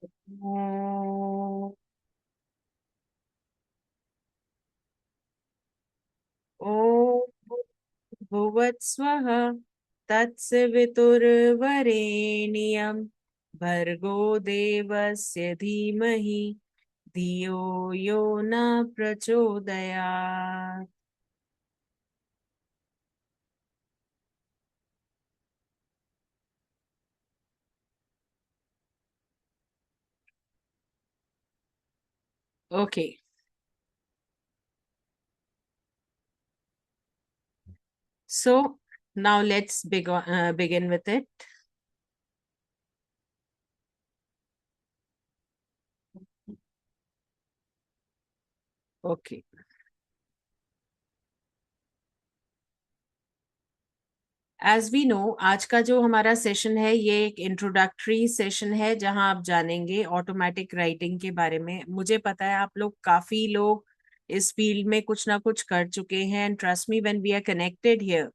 ॐ भुवत्स्वः तत्सवितुर्वरेण्यं भर्गो देवस्य धीमहि धियो यो न प्रचोदयात्। Okay, so now let's begin with it. Okay, as we know, आज का जो हमारा सेशन है ये एक इंट्रोडक्टरी सेशन है जहां आप जानेंगे ऑटोमेटिक राइटिंग के बारे में। मुझे पता है आप लोग काफी लोग इस फील्ड में कुछ ना कुछ कर चुके हैं, and trust me when we are connected here,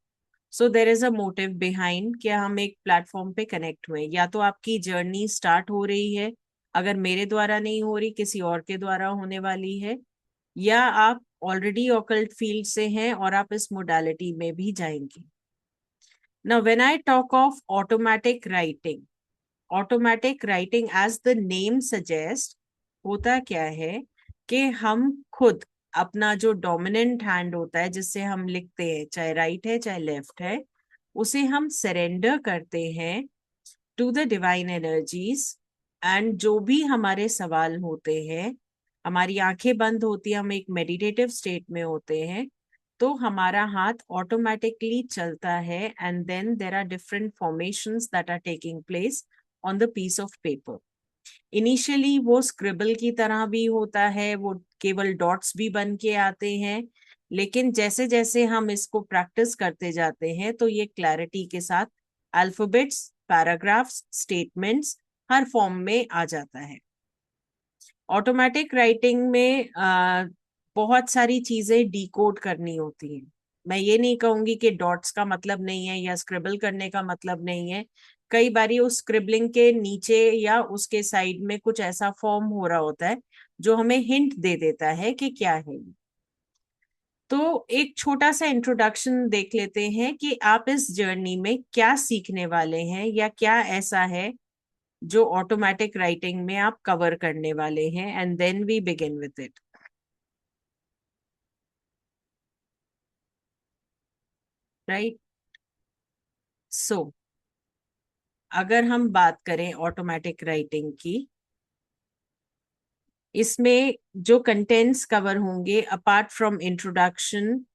so there is a motive behind कि हम एक प्लेटफॉर्म पे कनेक्ट हुए। या तो आपकी जर्नी स्टार्ट हो रही है, अगर मेरे द्वारा नहीं हो रही किसी और के द्वारा होने वाली है, या आप ऑलरेडी ऑकल्ट फील्ड से हैं और आप इस मोडालिटी में भी जाएंगे। Now, when I talk of automatic writing as the name suggests, होता क्या है कि हम खुद अपना जो डोमिनेंट हैंड होता है जिससे हम लिखते हैं, चाहे राइट है चाहे लेफ्ट है, उसे हम सरेंडर करते हैं to the divine energies. And जो भी हमारे सवाल होते हैं, हमारी आंखें बंद होती है, हम एक मेडिटेटिव स्टेट में होते हैं, तो हमारा हाथ ऑटोमेटिकली चलता है, and then there are different formations that are taking place on the piece of paper. Initially वो स्क्रिबल की तरह भी होता है, वो केवल डॉट्स भी बन के आते हैं, लेकिन जैसे जैसे हम इसको प्रैक्टिस करते जाते हैं तो ये क्लैरिटी के साथ अल्फाबेट्स, पैराग्राफ्स, स्टेटमेंट्स हर फॉर्म में आ जाता है। ऑटोमेटिक राइटिंग में बहुत सारी चीजें डिकोड करनी होती हैं। मैं ये नहीं कहूंगी कि डॉट्स का मतलब नहीं है या स्क्रिबल करने का मतलब नहीं है। कई बारी उस स्क्रिबलिंग के नीचे या उसके साइड में कुछ ऐसा फॉर्म हो रहा होता है जो हमें हिंट दे देता है कि क्या है ये। तो एक छोटा सा इंट्रोडक्शन देख लेते हैं कि आप इस जर्नी में क्या सीखने वाले हैं, या क्या ऐसा है जो ऑटोमेटिक राइटिंग में आप कवर करने वाले हैं, and then we begin with it. Right. So अगर हम बात करें ऑटोमेटिक राइटिंग की, इसमें जो कंटेंट्स कवर होंगे, apart from introduction,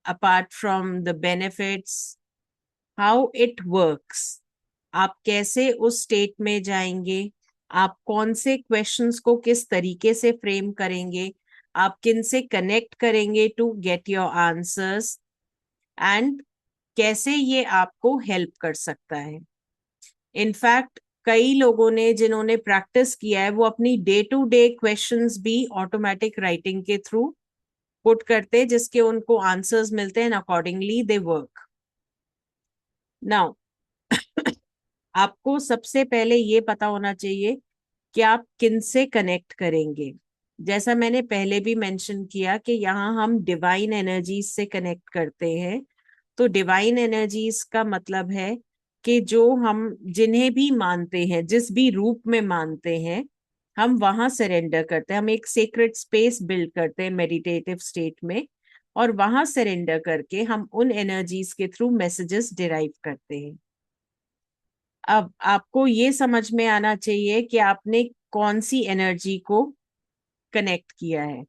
apart from the benefits, how it works, आप कैसे उस स्टेट में जाएंगे, आप कौन से क्वेश्चंस को किस तरीके से फ्रेम करेंगे, आप किन से कनेक्ट करेंगे to get your answers, and कैसे ये आपको हेल्प कर सकता है। इनफैक्ट कई लोगों ने जिन्होंने प्रैक्टिस किया है वो अपनी डे टू डे क्वेश्चंस भी ऑटोमेटिक राइटिंग के थ्रू पुट करते हैं, जिसके उनको आंसर्स मिलते हैं, अकॉर्डिंगली दे वर्क। नाउ आपको सबसे पहले ये पता होना चाहिए कि आप किन से कनेक्ट करेंगे। जैसा मैंने पहले भी मेंशन किया कि यहाँ हम डिवाइन एनर्जीज से कनेक्ट करते हैं। तो डिवाइन एनर्जीज का मतलब है कि जो हम जिन्हें भी मानते हैं, जिस भी रूप में मानते हैं, हम वहां सरेंडर करते हैं। हम एक सीक्रेट स्पेस बिल्ड करते हैं मेडिटेटिव स्टेट में, और वहां सरेंडर करके हम उन एनर्जीज के थ्रू मैसेजेस डिराइव करते हैं। अब आपको ये समझ में आना चाहिए कि आपने कौन सी एनर्जी को कनेक्ट किया है,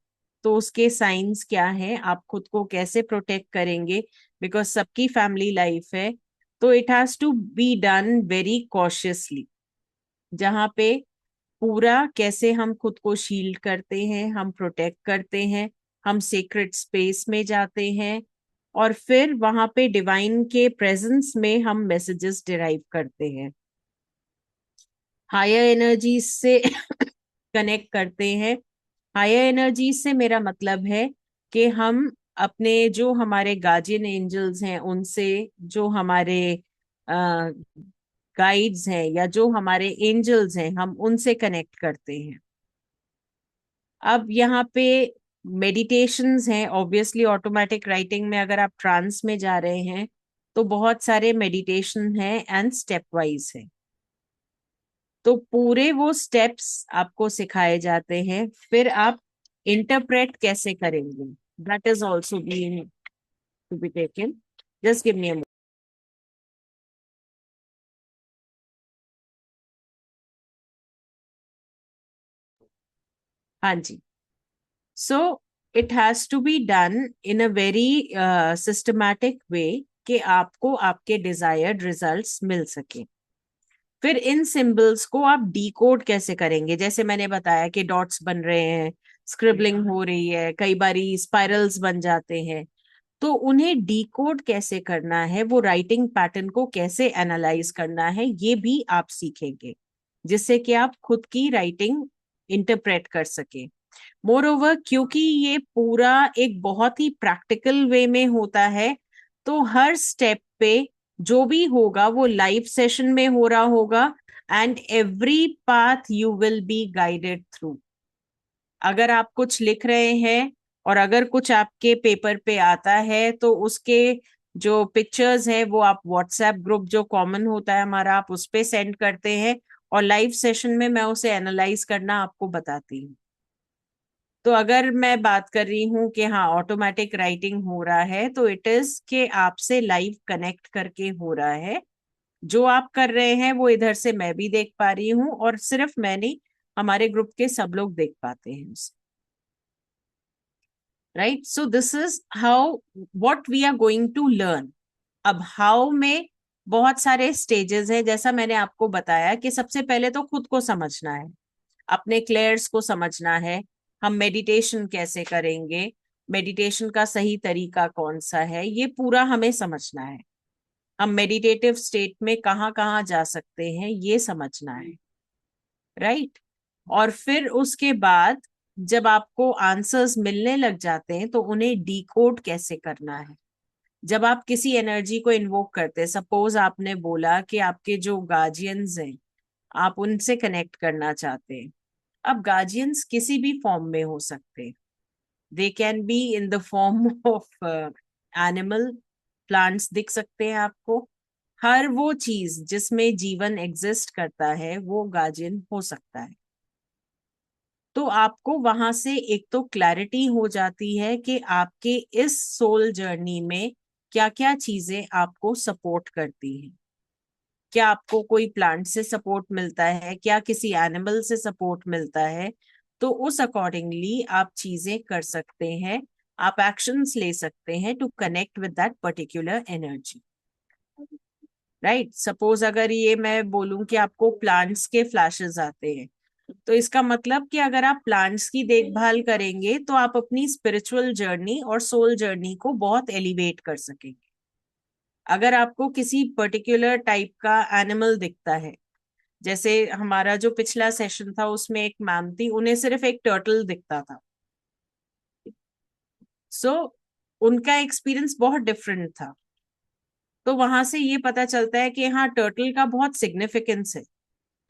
तो उसके साइंस क्या है, आप खुद को कैसे प्रोटेक्ट करेंगे, बिकॉज सबकी फैमिली लाइफ है। तो it has to be done very cautiously, जहाँ पे पूरा कैसे हम खुद को शील्ड करते हैं, हम प्रोटेक्ट करते हैं, हम सीक्रेट स्पेस में जाते हैं, और फिर वहां पे डिवाइन के प्रेजेंस में हम मैसेजेस डिराइव करते हैं, हायर एनर्जी से कनेक्ट करते हैं। हायर एनर्जी से मेरा मतलब है कि हम अपने जो हमारे गार्जियन एंजल्स हैं उनसे, जो हमारे गाइड्स हैं या जो हमारे एंजल्स हैं, हम उनसे कनेक्ट करते हैं। अब यहाँ पे मेडिटेशंस हैं, ऑब्वियसली ऑटोमेटिक राइटिंग में अगर आप ट्रांस में जा रहे हैं तो बहुत सारे मेडिटेशन हैं एंड स्टेप वाइज है। तो पूरे वो स्टेप्स आपको सिखाए जाते हैं, फिर आप इंटरप्रेट कैसे करेंगे, that is also being to be taken. Just give me a. हाँ जी। So it has to be done in a very systematic way कि आपको आपके डिजायर्ड रिजल्ट्स मिल सके। फिर इन सिंबल्स को आप डिकोड कैसे करेंगे, जैसे मैंने बताया कि डॉट्स बन रहे हैं, स्क्रिबलिंग हो रही है, कई बारी स्पाइरल्स बन जाते हैं। तो उन्हें डिकोड कैसे करना है, वो राइटिंग पैटर्न को कैसे एनालाइज करना है, ये भी आप सीखेंगे, जिससे कि आप खुद की राइटिंग इंटरप्रेट कर सके। मोर ओवर, क्योंकि ये पूरा एक बहुत ही प्रैक्टिकल वे में होता है, तो हर स्टेप पे जो भी होगा वो लाइव सेशन में हो रहा होगा, and every path you will be guided through. अगर आप कुछ लिख रहे हैं और अगर कुछ आपके पेपर पे आता है तो उसके जो पिक्चर्स है वो आप व्हाट्सएप ग्रुप जो कॉमन होता है हमारा, आप उस पे सेंड करते हैं, और लाइव सेशन में मैं उसे एनालाइज करना आपको बताती हूँ। तो अगर मैं बात कर रही हूँ कि हाँ ऑटोमेटिक राइटिंग हो रहा है, तो इट इज के आपसे लाइव कनेक्ट करके हो रहा है। जो आप कर रहे हैं वो इधर से मैं भी देख पा रही हूँ, और सिर्फ मैं नहीं, हमारे ग्रुप के सब लोग देख पाते हैं उसे। Right, so this is how what we are going to learn. अब हाउ में बहुत सारे स्टेजेस हैं, जैसा मैंने आपको बताया कि सबसे पहले तो खुद को समझना है, अपने क्लेयर्स को समझना है। हम मेडिटेशन कैसे करेंगे, मेडिटेशन का सही तरीका कौन सा है, ये पूरा हमें समझना है। हम मेडिटेटिव स्टेट में कहाँ कहाँ जा सकते हैं, ये समझना है। राइट, और फिर उसके बाद जब आपको आंसर्स मिलने लग जाते हैं तो उन्हें डिकोड कैसे करना है। जब आप किसी एनर्जी को इन्वोक करते हैं, सपोज आपने बोला कि आपके जो गार्जियंस हैं आप उनसे कनेक्ट करना चाहते हैं। अब गार्जियंस किसी भी फॉर्म में हो सकते हैं, they can be in the form of animal, plants दिख सकते हैं आपको। हर वो चीज जिसमें जीवन एग्जिस्ट करता है वो गार्जियन हो सकता है। तो आपको वहां से एक तो क्लैरिटी हो जाती है कि आपके इस सोल जर्नी में क्या क्या चीजें आपको सपोर्ट करती हैं। क्या आपको कोई प्लांट से सपोर्ट मिलता है, क्या किसी एनिमल से सपोर्ट मिलता है, तो उस अकॉर्डिंगली आप चीजें कर सकते हैं, आप एक्शंस ले सकते हैं to connect with that particular energy. Right, suppose अगर ये मैं बोलूं कि आपको प्लांट्स के फ्लैशेस आते हैं, तो इसका मतलब कि अगर आप प्लांट्स की देखभाल करेंगे तो आप अपनी स्पिरिचुअल जर्नी और सोल जर्नी को बहुत एलिवेट कर सकेंगे। अगर आपको किसी पर्टिकुलर टाइप का एनिमल दिखता है, जैसे हमारा जो पिछला सेशन था उसमें एक मैम थी, उन्हें सिर्फ एक टर्टल दिखता था। सो उनका एक्सपीरियंस बहुत डिफरेंट था। तो वहां से ये पता चलता है कि हाँ टर्टल का बहुत सिग्निफिकेंस है।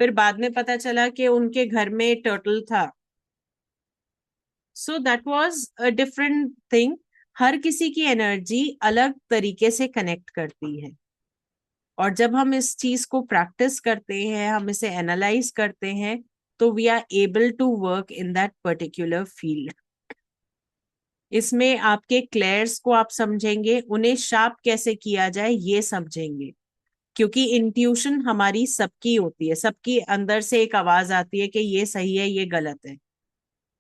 फिर बाद में पता चला कि उनके घर में टर्टल था। So that was a different thing. हर किसी की एनर्जी अलग तरीके से कनेक्ट करती है, और जब हम इस चीज को प्रैक्टिस करते हैं, हम इसे एनालाइज करते हैं, तो we are able to work in that particular field. इसमें आपके क्लेयर्स को आप समझेंगे, उन्हें शार्प कैसे किया जाए ये समझेंगे, क्योंकि इंट्यूशन हमारी सबकी होती है, सबकी अंदर से एक आवाज आती है कि ये सही है ये गलत है।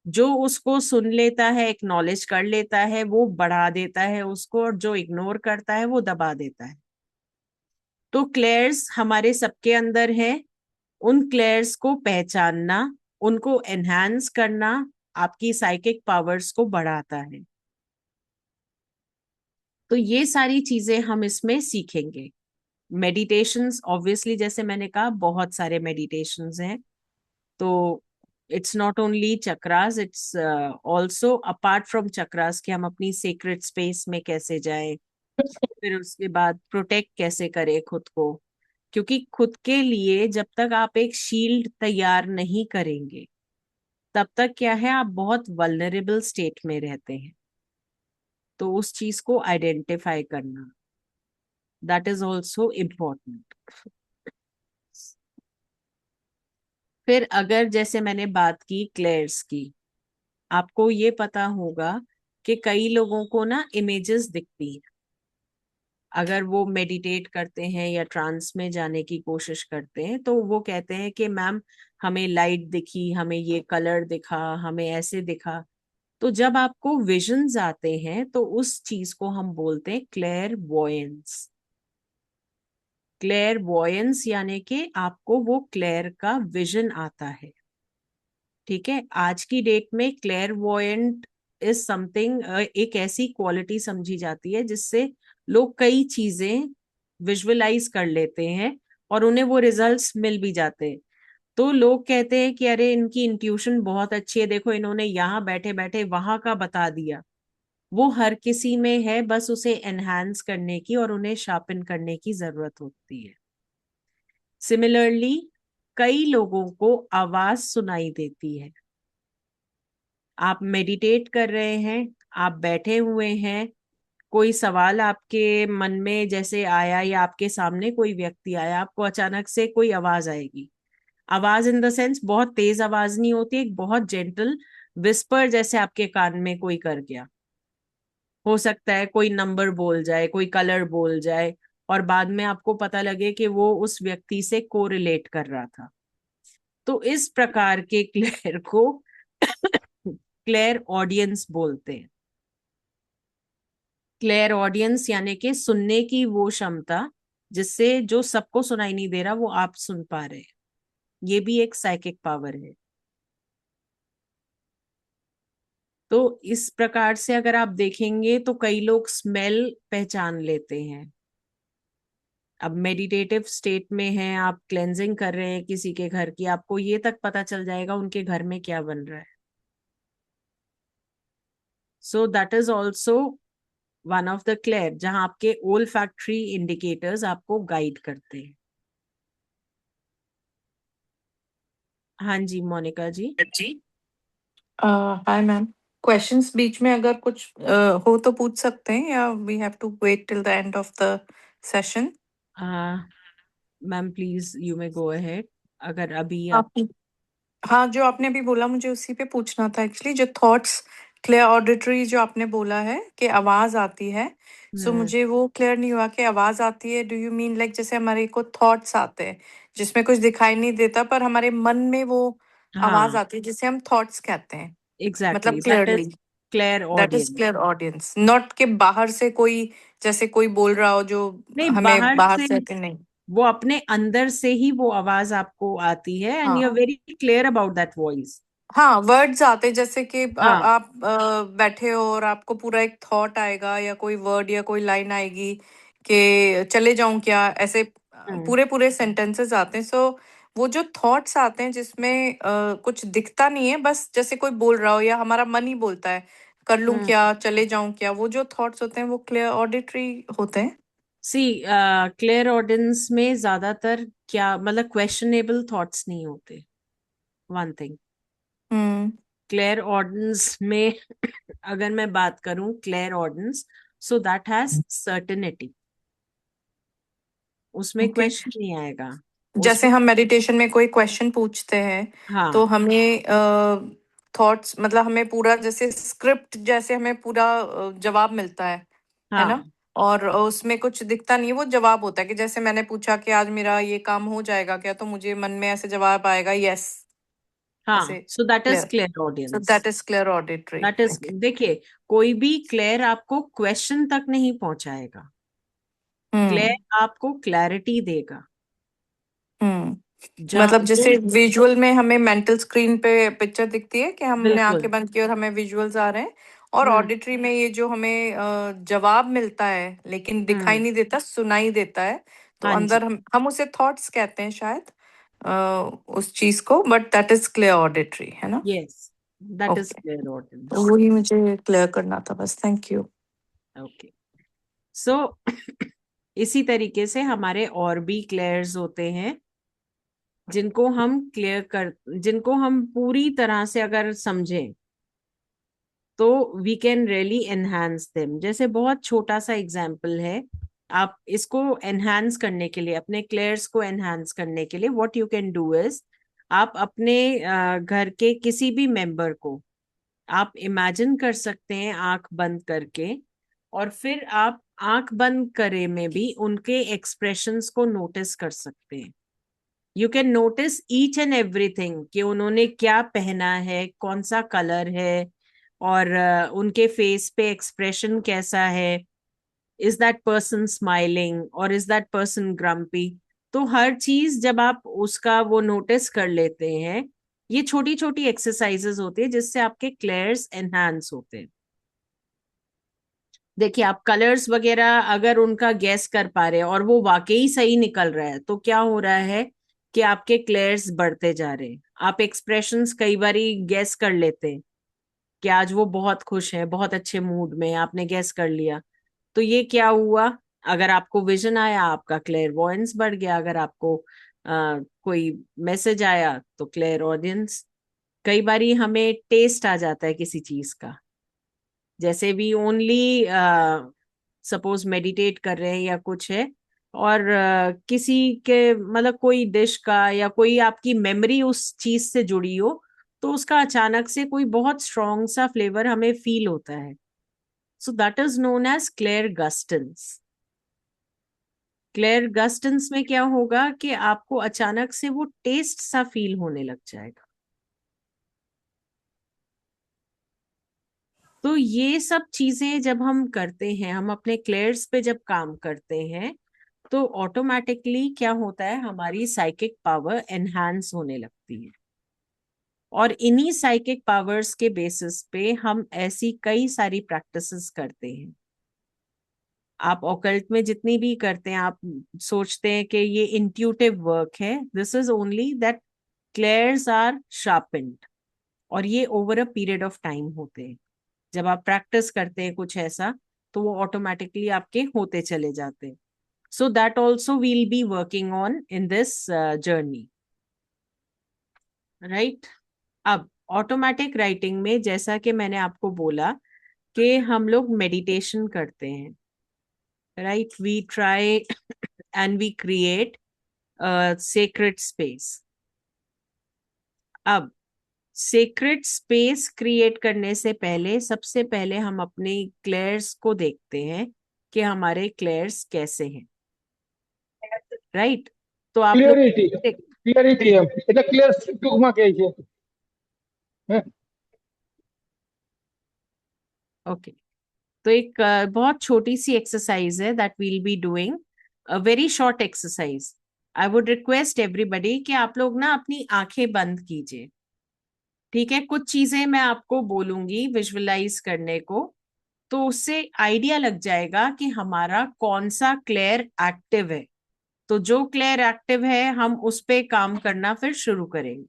जो उसको सुन लेता है, एक्नॉलेज कर लेता है, वो बढ़ा देता है उसको, और जो इग्नोर करता है वो दबा देता है। तो क्लेयर्स हमारे सबके अंदर है। उन क्लेयर्स को पहचानना, उनको एनहांस करना आपकी साइकिक पावर्स को बढ़ाता है। तो ये सारी चीजें हम इसमें सीखेंगे। मेडिटेशंस ऑब्वियसली जैसे मैंने कहा बहुत सारे मेडिटेशंस हैं। तो it's not only chakras, it's also apart from chakras कि हम अपनी सीक्रेट स्पेस में कैसे जाएं, फिर उसके बाद प्रोटेक्ट कैसे करें खुद को, क्योंकि खुद के लिए जब तक आप एक शील्ड तैयार नहीं करेंगे, तब तक क्या है, आप बहुत वल्नरेबल स्टेट में रहते हैं। तो उस चीज को आइडेंटिफाई करना, दैट इज ऑल्सो इम्पोर्टेंट। फिर अगर जैसे मैंने बात की क्लेयर्स की, आपको ये पता होगा कि कई लोगों को ना इमेजेस दिखती है। अगर वो मेडिटेट करते हैं या ट्रांस में जाने की कोशिश करते हैं, तो वो कहते हैं कि मैम हमें लाइट दिखी, हमें ये कलर दिखा, हमें ऐसे दिखा। तो जब आपको विजन्स आते हैं तो उस चीज को हम बोलते हैं क्लेयर वॉयंस। क्लेयर वॉयंस यानी कि आपको वो क्लेयर का विजन आता है। ठीक है, आज की डेट में क्लेयर वॉयंट इज समथिंग, एक ऐसी क्वालिटी समझी जाती है जिससे लोग कई चीजें विजुअलाइज कर लेते हैं और उन्हें वो रिजल्ट्स मिल भी जाते हैं। तो लोग कहते हैं कि अरे इनकी इंट्यूशन बहुत अच्छी है, देखो इन्होंने यहाँ बैठे बैठे वहां का बता दिया। वो हर किसी में है, बस उसे एनहांस करने की और उन्हें शार्पन करने की जरूरत होती है। सिमिलरली कई लोगों को आवाज सुनाई देती है। आप मेडिटेट कर रहे हैं, आप बैठे हुए हैं, कोई सवाल आपके मन में जैसे आया या आपके सामने कोई व्यक्ति आया, आपको अचानक से कोई आवाज आएगी। आवाज इन द सेंस बहुत तेज आवाज नहीं होती, एक बहुत जेंटल विस्पर जैसे आपके कान में कोई कर गया। हो सकता है कोई नंबर बोल जाए, कोई कलर बोल जाए, और बाद में आपको पता लगे कि वो उस व्यक्ति से कोरिलेट कर रहा था। तो इस प्रकार के क्लेयर को क्लेयर ऑडियंस बोलते हैं। क्लेयर ऑडियंस यानी कि सुनने की वो क्षमता जिससे जो सबको सुनाई नहीं दे रहा वो आप सुन पा रहे हैं। ये भी एक साइकिक पावर है। तो इस प्रकार से अगर आप देखेंगे तो कई लोग स्मेल पहचान लेते हैं। अब मेडिटेटिव स्टेट में हैं, आप क्लेंजिंग कर रहे हैं किसी के घर की, आपको ये तक पता चल जाएगा उनके घर में क्या बन रहा है। So that is also one of the clair, जहां आपके ओल फैक्ट्री इंडिकेटर्स आपको गाइड करते हैं। हाँ जी मोनिका जी। जी। हाय मैम, क्वेश्चंस बीच में अगर कुछ हो तो पूछ सकते हैं या we have to wait till the end of the session? Ma'am please you may go ahead, अगर अभी आप। आप हाँ, जो आपने अभी बोला मुझे उसी पे पूछना था एक्चुअली, जो थॉट्स क्लियर ऑडिटरी जो आपने बोला है कि आवाज आती है, सो हम्म। मुझे वो क्लियर नहीं हुआ कि आवाज आती है, डू यू मीन लाइक जैसे हमारे को थॉट्स आते हैं जिसमें कुछ दिखाई नहीं देता पर हमारे मन में वो आवाज हाँ आती है जिसे हम थॉट्स कहते हैं, मतलब exactly, that clearly? Is clair that is audience. Clear audience, not के बाहर से कोई, जैसे कोई बोल रहा हो जो नहीं, हमें बाहर बाहर से, से आके नहीं। वो अपने अंदर से ही वो आवाज आपको आती है एंड यू आर हाँ, very clear about that voice. हाँ, वर्ड्स आते जैसे कि हाँ। आप बैठे हो और आपको पूरा एक थॉट आएगा या कोई वर्ड या कोई लाइन आएगी कि चले जाऊं क्या, ऐसे हम्म। पूरे पूरे सेंटेंसेस आते हैं। सो वो जो थॉट्स आते हैं जिसमें कुछ दिखता नहीं है, बस जैसे कोई बोल रहा हो या हमारा मन ही बोलता है कर लूं हम्म। क्या, चले जाऊं क्या, वो जो थॉट्स होते हैं वो क्लियर ऑडिटरी होते हैं। सी क्लियर ऑडियंस में ज्यादातर क्या मतलब क्वेश्चनेबल थॉट्स नहीं होते। वन थिंग, हम्म। क्लियर ऑडियंस में अगर मैं बात करूं clear audience, so that has certainty, उसमें ओके। क्वेश्चन नहीं आएगा जैसे उसमें। हम मेडिटेशन में कोई क्वेश्चन पूछते हैं तो हाँ। हमें थॉट्स, मतलब हमें पूरा जैसे स्क्रिप्ट जैसे हमें पूरा जवाब मिलता है ना? हाँ। और उसमें कुछ दिखता नहीं है, वो जवाब होता है कि जैसे मैंने पूछा कि आज मेरा ये काम हो जाएगा क्या, तो मुझे मन में ऐसे जवाब आएगा यस, हाँ, ऐसे सो that is clear. Clear so audience. That is clear auditory. That is, okay. देखिए, कोई भी क्लेयर आपको क्वेश्चन तक नहीं पहुंचाएगा, हम्म। क्लेयर आपको क्लैरिटी देगा। जहाँ मतलब जो, जैसे विजुअल में हमें मेंटल स्क्रीन पे पिक्चर दिखती है कि हमने बिल्कुल। आंखें बंद की और हमें विजुअल्स आ रहे हैं, और हम्म। ऑडिटरी में ये जो हमें जवाब मिलता है लेकिन दिखाई हम्म। नहीं देता, सुनाई देता है, तो हाँ जी। अंदर हम उसे थॉट्स कहते हैं शायद, उस चीज को, but that is clear auditory, है ना? Yes, that is okay, clear तो ऑडियंस। वही मुझे क्लियर करना था बस, थैंक यू। ओके। सो इसी तरीके से हमारे और भी क्लेयर्स होते हैं जिनको हम पूरी तरह से अगर समझें तो we can really enhance them. जैसे बहुत छोटा सा एग्जाम्पल है, आप इसको एनहांस करने के लिए, अपने क्लेयर्स को एनहांस करने के लिए what you can do is, आप अपने घर के किसी भी मेंबर को आप इमेजिन कर सकते हैं आंख बंद करके, और फिर आप आंख बंद करे में भी उनके एक्सप्रेशंस को नोटिस कर सकते हैं। You can notice each and everything कि उन्होंने क्या पहना है, कौन सा कलर है, और उनके फेस पे एक्सप्रेशन कैसा है। इज दैट पर्सन स्माइलिंग और इज दैट पर्सन ग्रम्पी। तो हर चीज जब आप उसका वो नोटिस कर लेते हैं, ये छोटी छोटी एक्सरसाइजेस होती है जिससे आपके क्लेयर्स एनहांस होते हैं। देखिए, आप कलर्स वगैरह अगर उनका गैस कर पा रहे हैं और वो वाकई सही निकल रहा है, तो क्या हो रहा है कि आपके क्लेयर्स बढ़ते जा रहे हैं। आप एक्सप्रेशंस कई बारी गैस कर लेते हैं कि आज वो बहुत खुश है, बहुत अच्छे मूड में, आपने गैस कर लिया, तो ये क्या हुआ। अगर आपको विजन आया, आपका क्लेयरवॉयंस बढ़ गया। अगर आपको कोई मैसेज आया तो क्लेयर ऑडियंस। कई बारी हमें टेस्ट आ जाता है किसी चीज का, जैसे वी ओनली सपोज मेडिटेट कर रहे हैं या कुछ है, और किसी के मतलब कोई डिश का या कोई आपकी मेमोरी उस चीज से जुड़ी हो, तो उसका अचानक से कोई बहुत स्ट्रॉन्ग सा फ्लेवर हमें फील होता है। So that is known as clairgustance. Clairgustance में क्या होगा कि आपको अचानक से वो टेस्ट सा फील होने लग जाएगा। तो ये सब चीजें जब हम करते हैं, हम अपने क्लेयर्स पे जब काम करते हैं, तो ऑटोमेटिकली क्या होता है, हमारी साइकिक पावर एनहांस होने लगती है। और इन्हीं साइकिक पावर्स के बेसिस पे हम ऐसी कई सारी प्रैक्टिसेस करते हैं। आप ऑकल्ट में जितनी भी करते हैं, आप सोचते हैं कि ये इंट्यूटिव वर्क है, this is only that clairs are sharpened, और ये over a period of time होते हैं। जब आप प्रैक्टिस करते हैं कुछ ऐसा, तो वो ऑटोमेटिकली आपके होते चले जाते हैं। So that also will be working on in this journey, right. अब ऑटोमेटिक राइटिंग में जैसा कि मैंने आपको बोला कि हम लोग मेडिटेशन करते हैं, right. We try and we create sacred space. अब सेक्रेट स्पेस क्रिएट करने से पहले, सबसे पहले हम अपने क्लेयर्स को देखते हैं कि हमारे क्लेयर्स कैसे हैं, राइट। तो आप लोग क्लियरिटी क्लियरिटी है, এটা ক্লিয়ার টুকমা কে আছে হ্যাঁ। ओके। तो एक बहुत छोटी सी एक्सरसाइज है that will be doing, a very short exercise. I would request everybody कि आप लोग ना अपनी आंखें बंद कीजिए, ठीक है। कुछ चीजें मैं आपको बोलूंगी विजुअलाइज करने को, तो उससे आइडिया लग जाएगा कि हमारा कौन सा क्लेयर एक्टिव है। तो जो क्लेयर एक्टिव है, हम उस पे काम करना फिर शुरू करेंगे।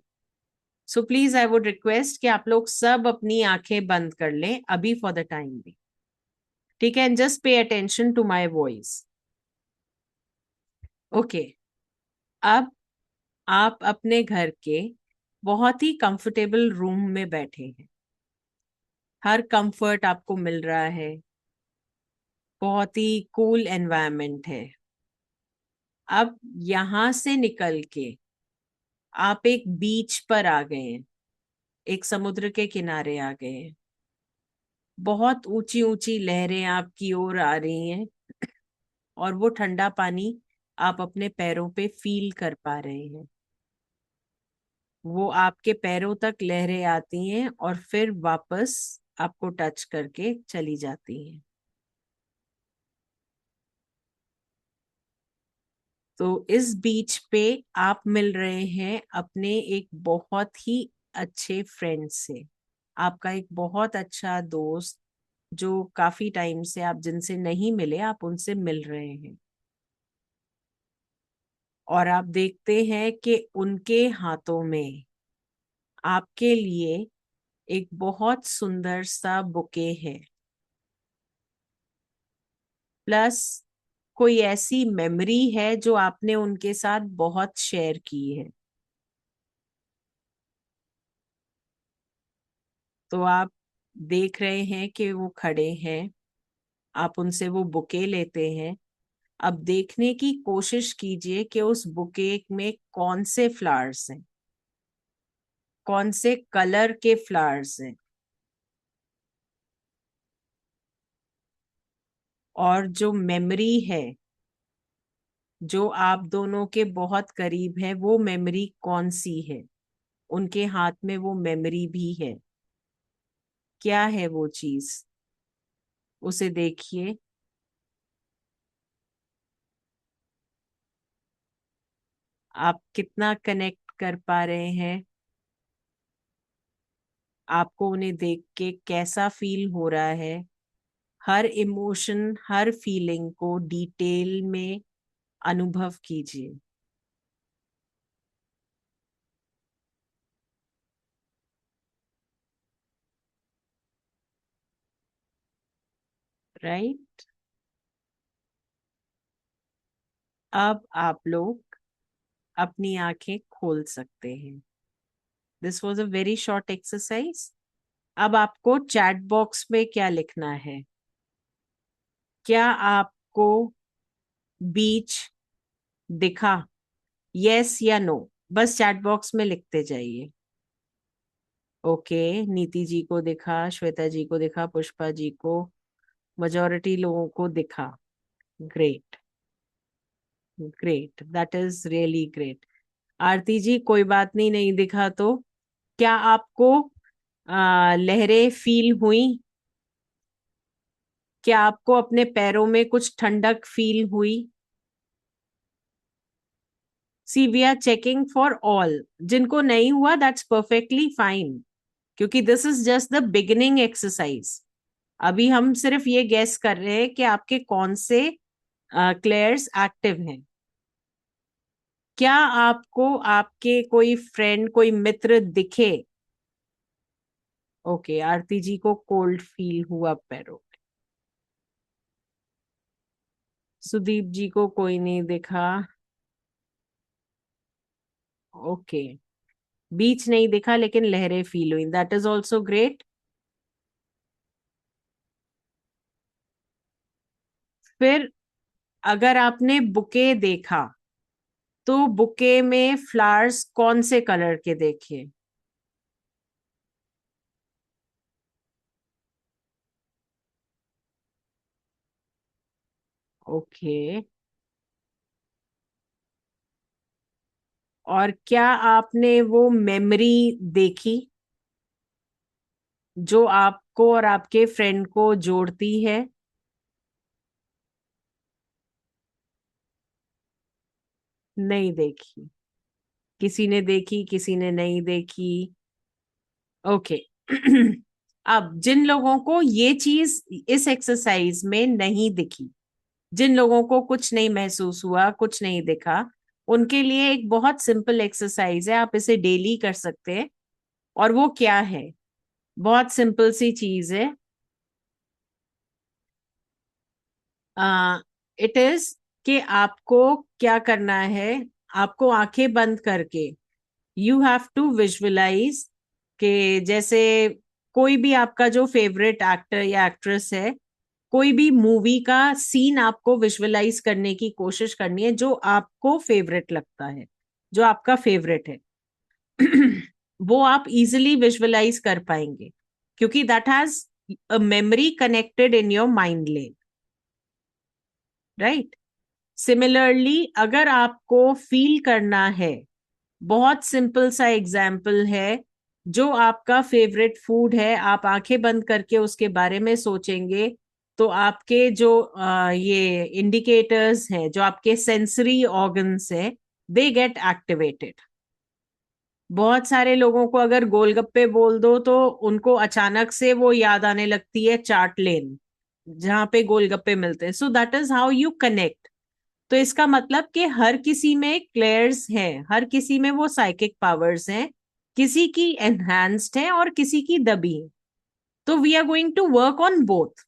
So please I would request कि आप लोग सब अपनी आंखें बंद कर लें अभी फॉर द टाइम भी, ठीक है। And just pay attention to my voice. Okay. अब आप अपने घर के बहुत ही कंफर्टेबल रूम में बैठे हैं, हर कंफर्ट आपको मिल रहा है, बहुत ही कूल एनवायरनमेंट है। अब यहां से निकल के आप एक बीच पर आ गए हैं, एक समुद्र के किनारे आ गए हैं। बहुत ऊंची ऊंची लहरें आपकी ओर आ रही हैं, और वो ठंडा पानी आप अपने पैरों पे फील कर पा रहे हैं। वो आपके पैरों तक लहरें आती हैं और फिर वापस आपको टच करके चली जाती हैं। तो इस बीच पे आप मिल रहे हैं अपने एक बहुत ही अच्छे फ्रेंड से, आपका एक बहुत अच्छा दोस्त, जो काफी टाइम से आप जिनसे नहीं मिले, आप उनसे मिल रहे हैं। और आप देखते हैं कि उनके हाथों में आपके लिए एक बहुत सुंदर सा बुके है, प्लस कोई ऐसी मेमोरी है जो आपने उनके साथ बहुत शेयर की है? तो आप देख रहे हैं कि वो खड़े हैं, आप उनसे वो बुके लेते हैं। अब देखने की कोशिश कीजिए कि उस बुके में कौन से फ्लावर्स हैं, कौन से कलर के फ्लावर्स हैं, और जो मेमोरी है जो आप दोनों के बहुत करीब है, वो मेमोरी कौन सी है? उनके हाथ में वो मेमोरी भी है। क्या है वो चीज? उसे देखिए। आप कितना कनेक्ट कर पा रहे हैं? आपको उन्हें देख के कैसा फील हो रहा है? हर इमोशन, हर फीलिंग को डिटेल में अनुभव कीजिए। राइट? अब आप लोग अपनी आंखें खोल सकते हैं। This was a very short exercise. अब आपको चैट बॉक्स में क्या लिखना है? क्या आपको बीच दिखा? यस या नो, बस चैट बॉक्स में लिखते जाइए। ओके, नीति जी को दिखा, श्वेता जी को दिखा, पुष्पा जी को, मेजॉरिटी लोगों को दिखा। Great, great, that is really great. Aarti ji, कोई बात नहीं, नहीं दिखा तो क्या आपको लहरें फील हुई? क्या आपको अपने पैरों में कुछ ठंडक फील हुई? See we are checking for all. जिनको नहीं हुआ दैट्स परफेक्टली फाइन, क्योंकि this is just the beginning exercise. अभी हम सिर्फ ये गेस कर रहे हैं कि आपके कौन से क्लेयर्स एक्टिव हैं। क्या आपको आपके कोई फ्रेंड, कोई मित्र दिखे? ओके, आरती जी को कोल्ड फील हुआ पैरों में। सुदीप जी को कोई नहीं दिखा। ओके, बीच नहीं दिखा लेकिन लहरें फील हुई, दैट इज ऑल्सो ग्रेट। फिर अगर आपने बुके देखा तो बुके में फ्लावर्स कौन से कलर के देखे? ओके, और क्या आपने वो मेमोरी देखी जो आपको और आपके फ्रेंड को जोड़ती है? नहीं देखी। किसी ने देखी, किसी ने नहीं देखी। ओके। अब जिन लोगों को ये चीज इस एक्सरसाइज में नहीं दिखी, जिन लोगों को कुछ नहीं महसूस हुआ, कुछ नहीं दिखा, उनके लिए एक बहुत सिंपल एक्सरसाइज है, आप इसे डेली कर सकते हैं। और वो क्या है? बहुत सिंपल सी चीज है। इट इज कि आपको क्या करना है, आपको आंखें बंद करके यू हैव टू विजुअलाइज के जैसे कोई भी आपका जो फेवरेट एक्टर या एक्ट्रेस है, कोई भी मूवी का सीन आपको विजुअलाइज करने की कोशिश करनी है जो आपको फेवरेट लगता है, जो आपका फेवरेट है। वो आप इजिली विजुअलाइज कर पाएंगे क्योंकि that has a memory connected in your mind lane. Right? Similarly अगर आपको फील करना है, बहुत सिंपल सा एग्जाम्पल है, जो आपका फेवरेट फूड है, आप आंखें बंद करके उसके बारे में सोचेंगे तो आपके जो ये इंडिकेटर्स हैं, जो आपके सेंसरी ऑर्गन्स हैं, दे गेट एक्टिवेटेड। बहुत सारे लोगों को अगर गोलगप्पे बोल दो तो उनको अचानक से वो याद आने लगती है चाट लेन, जहां पे गोलगप्पे मिलते हैं। So that is how you connect. तो इसका मतलब कि हर किसी में क्लेयर्स हैं, हर किसी में वो साइकिक पावर्स हैं, किसी की एनहांस्ड है और किसी की दबी है। तो we are going to work on both.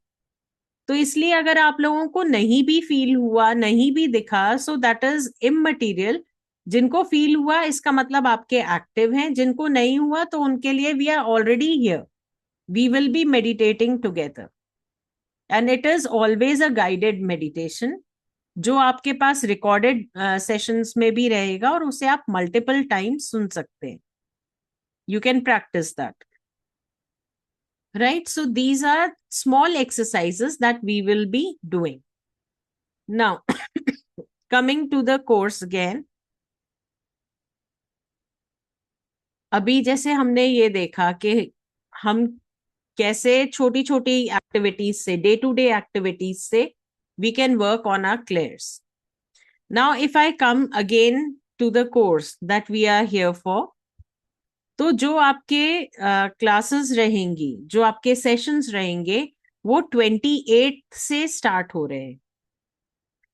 तो इसलिए अगर आप लोगों को नहीं भी फील हुआ, नहीं भी दिखा, सो दैट इज इममटीरियल. जिनको फील हुआ इसका मतलब आपके एक्टिव हैं, जिनको नहीं हुआ तो उनके लिए we are already here. We will be meditating together and it is always a guided meditation जो आपके पास रिकॉर्डेड सेशंस में भी रहेगा और उसे आप मल्टीपल टाइम्स सुन सकते हैं. You can practice that. Right? So these are small exercises that we will be doing. Now, coming to the course again. अभी जैसे हमने ये देखा कि हम कैसे छोटी छोटी एक्टिविटीज से, डे टू डे एक्टिविटीज से we can work on our clairs. Now, if I come again to the course that we are here for, तो जो आपके क्लासेस रहेंगी, जो आपके सेशंस रहेंगे, वो 28 से स्टार्ट हो रहे हैं.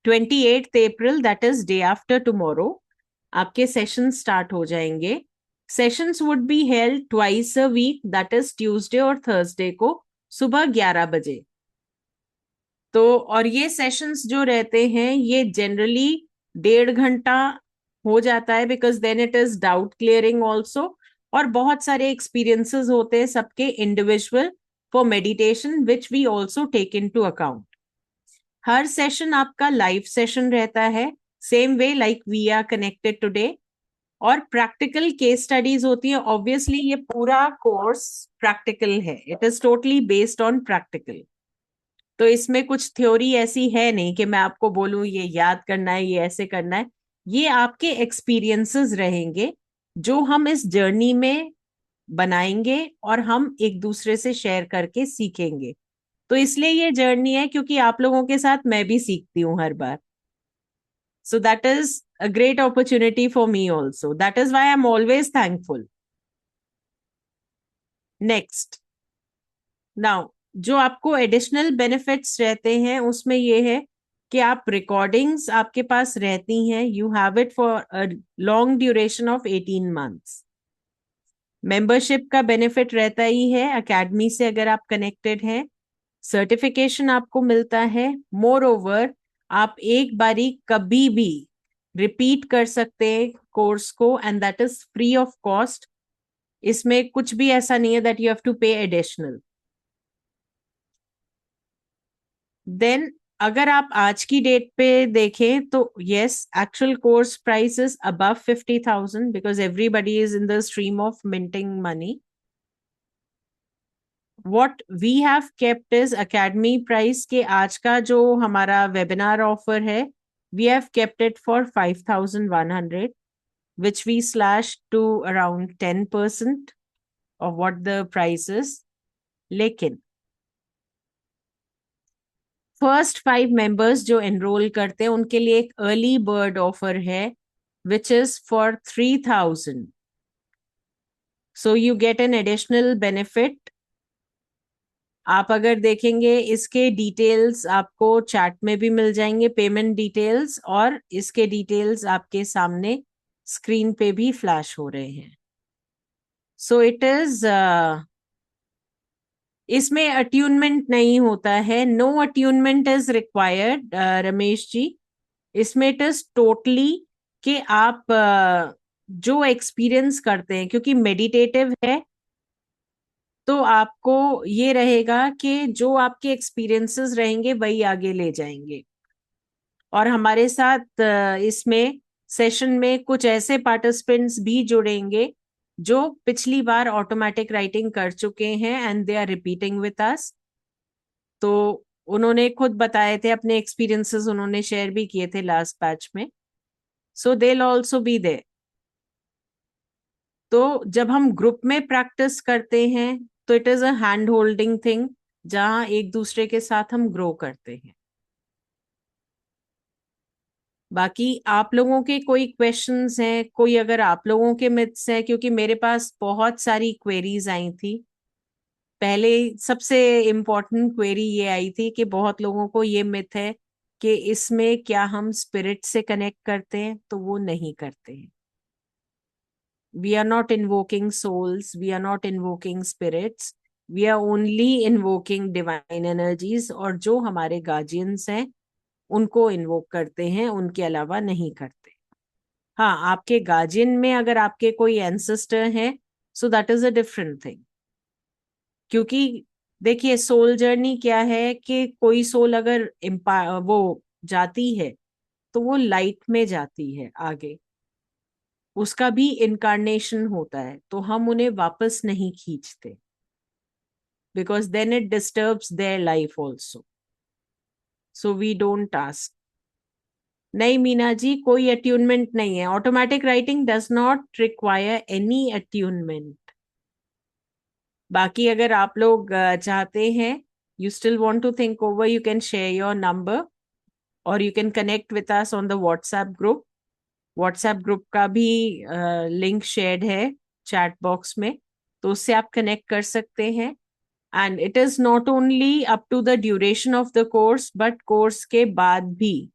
28th April, that is day after tomorrow, आपके सेशन स्टार्ट हो जाएंगे. Sessions would be held twice a week, that is Tuesday और थर्सडे को सुबह 11 बजे. तो और ये सेशंस जो रहते हैं ये जनरली 1.5 घंटा हो जाता है, because then it is doubt clearing also, और बहुत सारे एक्सपीरियंसेस होते हैं सबके individual for meditation which we also take into account. हर सेशन आपका लाइव सेशन रहता है, same way like we are connected today. और प्रैक्टिकल केस स्टडीज होती है. ऑब्वियसली ये पूरा कोर्स प्रैक्टिकल है, it is totally based on practical. तो इसमें कुछ थ्योरी ऐसी है नहीं कि मैं आपको बोलूं ये याद करना है, ये ऐसे करना है. ये आपके एक्सपीरियंसेस रहेंगे जो हम इस जर्नी में बनाएंगे और हम एक दूसरे से शेयर करके सीखेंगे. तो इसलिए ये जर्नी है क्योंकि आप लोगों के साथ मैं भी सीखती हूँ हर बार. So that is a great opportunity for me also. That is why I am always thankful. Next, now जो आपको एडिशनल बेनिफिट्स रहते हैं उसमें ये है कि आप रिकॉर्डिंग्स आपके पास रहती हैं. You have it for a long duration of 18 months. Membership का बेनिफिट रहता ही है एकेडमी से अगर आप कनेक्टेड हैं. सर्टिफिकेशन आपको मिलता है. मोर ओवर आप एक बारी कभी भी रिपीट कर सकते हैं कोर्स को and that is free of cost. इसमें कुछ भी ऐसा नहीं है दैट यू हैव टू पे एडिशनल. देन अगर आप आज की डेट पे देखें तो yes, actual course price is above 50,000 because everybody is in the stream of minting money. What we have kept is academy price के आज का जो हमारा वेबिनार ऑफर है, we have kept it for 5,100, which we slashed to around 10% of what the price is. लेकिन first 5 members जो enrol करते हैं उनके लिए एक अर्ली बर्ड ऑफर है which is for 3,000. So you get an additional benefit. आप अगर देखेंगे इसके डिटेल्स आपको चैट में भी मिल जाएंगे, पेमेंट डिटेल्स, और इसके डिटेल्स आपके सामने स्क्रीन पे भी फ्लैश हो रहे हैं. सो इट इज, इसमें अट्यूनमेंट नहीं होता है. No attunement is required Ramesh ji. इसमें इट इज टोटली कि आप जो एक्सपीरियंस करते हैं, क्योंकि मेडिटेटिव है तो आपको ये रहेगा कि जो आपके एक्सपीरियंसेस रहेंगे वही आगे ले जाएंगे. और हमारे साथ इसमें सेशन में कुछ ऐसे पार्टिसिपेंट्स भी जुड़ेंगे जो पिछली बार ऑटोमेटिक राइटिंग कर चुके हैं and they are repeating with us. तो उन्होंने खुद बताए थे अपने एक्सपीरियंसेस, उन्होंने शेयर भी किए थे लास्ट बैच में. So they will also be there. तो जब हम ग्रुप में प्रैक्टिस करते हैं तो it is a hand holding thing जहां एक दूसरे के साथ हम ग्रो करते हैं. बाकी आप लोगों के कोई क्वेश्चंस हैं, कोई अगर आप लोगों के मिथ्स हैं, क्योंकि मेरे पास बहुत सारी क्वेरीज आई थी. पहले सबसे इम्पोर्टेंट क्वेरी ये आई थी कि बहुत लोगों को ये मिथ है कि इसमें क्या हम स्पिरिट से कनेक्ट करते हैं, तो वो नहीं करते हैं. We are not invoking souls, we are not invoking spirits. We are only invoking divine energies, और जो हमारे गार्जियंस हैं उनको इन्वोक करते हैं, उनके अलावा नहीं करते। हाँ, आपके गार्जियन में अगर आपके कोई एंसेस्टर है, so that is a different thing. क्योंकि देखिए, सोल जर्नी क्या है कि कोई सोल अगर वो जाती है तो वो लाइट में जाती है आगे, उसका भी इनकारनेशन होता है, तो हम उन्हें वापस नहीं खींचते, because then it disturbs their life also, so we don't ask. नहीं मीना जी, कोई अट्यूनमेंट नहीं है। Automatic writing does not require any attunement. बाकी अगर आप लोग चाहते हैं, you still want to think over, you can share your number और you can connect with us on the WhatsApp group. WhatsApp group का भी लिंक शेयर्ड है चैट बॉक्स में, तो उससे आप कनेक्ट कर सकते हैं। And it is not only up to the duration of the course, but course के बाद भी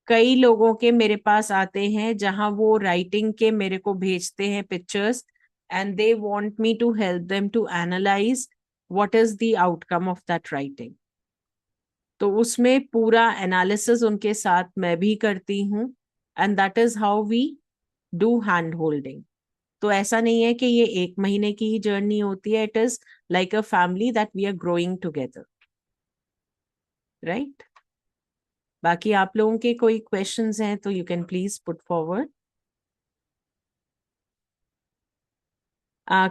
कई लोगों के मेरे पास आते हैं जहां वो राइटिंग के मेरे को भेजते हैं pictures, and they want me to help them to analyse what is the outcome of that writing. तो उसमें पूरा एनालिसिस उनके साथ मैं भी करती हूँ, and that is how we do hand holding. तो ऐसा नहीं है कि ये 1 महीने की ही जर्नी होती है, it is like a family that we are growing together, right. बाकी आप लोगों के कोई क्वेश्चंस हैं तो you can please put forward.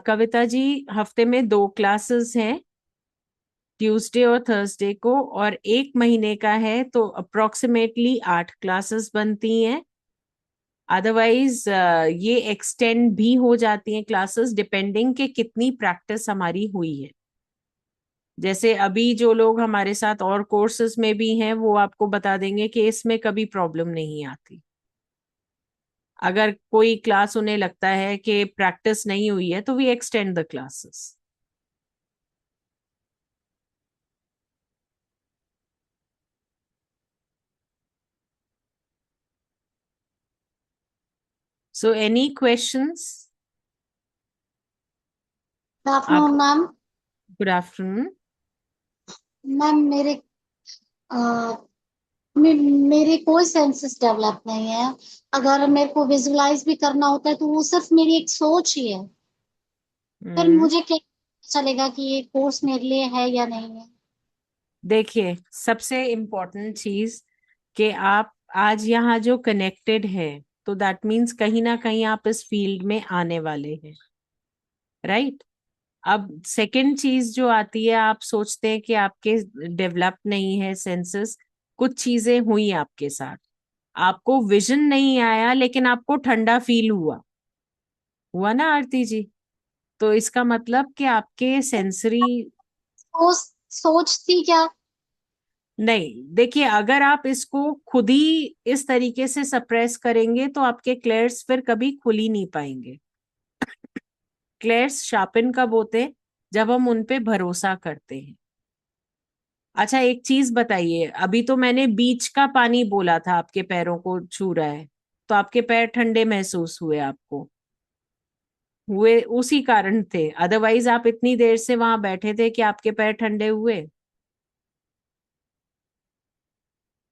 Kavita ji, हफ्ते में 2 क्लासेस हैं, ट्यूसडे और थर्सडे को, और 1 महीने का है तो अप्रोक्सीमेटली 8 क्लासेस बनती हैं। अदरवाइज ये एक्सटेंड भी हो जाती हैं क्लासेस, डिपेंडिंग के कितनी प्रैक्टिस हमारी हुई है। जैसे अभी जो लोग हमारे साथ और कोर्सेज में भी हैं, वो आपको बता देंगे कि इसमें कभी प्रॉब्लम नहीं आती। अगर कोई क्लास उन्हें लगता है कि प्रैक्टिस नहीं हुई है, तो we extend the classes. So any questions? Good आप afternoon ma'am. Good afternoon. Ma'am uh, मेरे कोई सेंसेस डेवलप नहीं है। अगर मेरे को विजुलाइज भी करना होता है तो वो सिर्फ मेरी एक सोच ही है। फिर मुझे क्या चलेगा कि ये कोर्स मेरे लिए है या नहीं है? देखिए, सबसे इम्पोर्टेंट चीज कि आप आज यहाँ जो कनेक्टेड है, तो दैट मीन्स कहीं ना कहीं आप इस फील्ड में आने वाले हैं, राइट। अब सेकंड चीज जो आती है, आप सोचते हैं कि आपके डेवलप नहीं है सेंसेस, कुछ चीजें हुई आपके साथ, आपको विजन नहीं आया लेकिन आपको ठंडा फील हुआ, हुआ ना आरती जी? तो इसका मतलब कि आपके सेंसरी वो सोच थी क्या? नहीं। देखिए, अगर आप इसको खुद ही इस तरीके से सप्रेस करेंगे तो आपके क्लेयर्स फिर कभी खुल ही नहीं पाएंगे। क्लेयर्स शार्पन कब होते हैं? जब हम उन पे भरोसा करते हैं। अच्छा, एक चीज बताइए, अभी तो मैंने बीच का पानी बोला था, आपके पैरों को छू रहा है, तो आपके पैर ठंडे महसूस हुए आपको? हुए उसी कारण थे, अदरवाइज आप इतनी देर से वहां बैठे थे कि आपके पैर ठंडे हुए?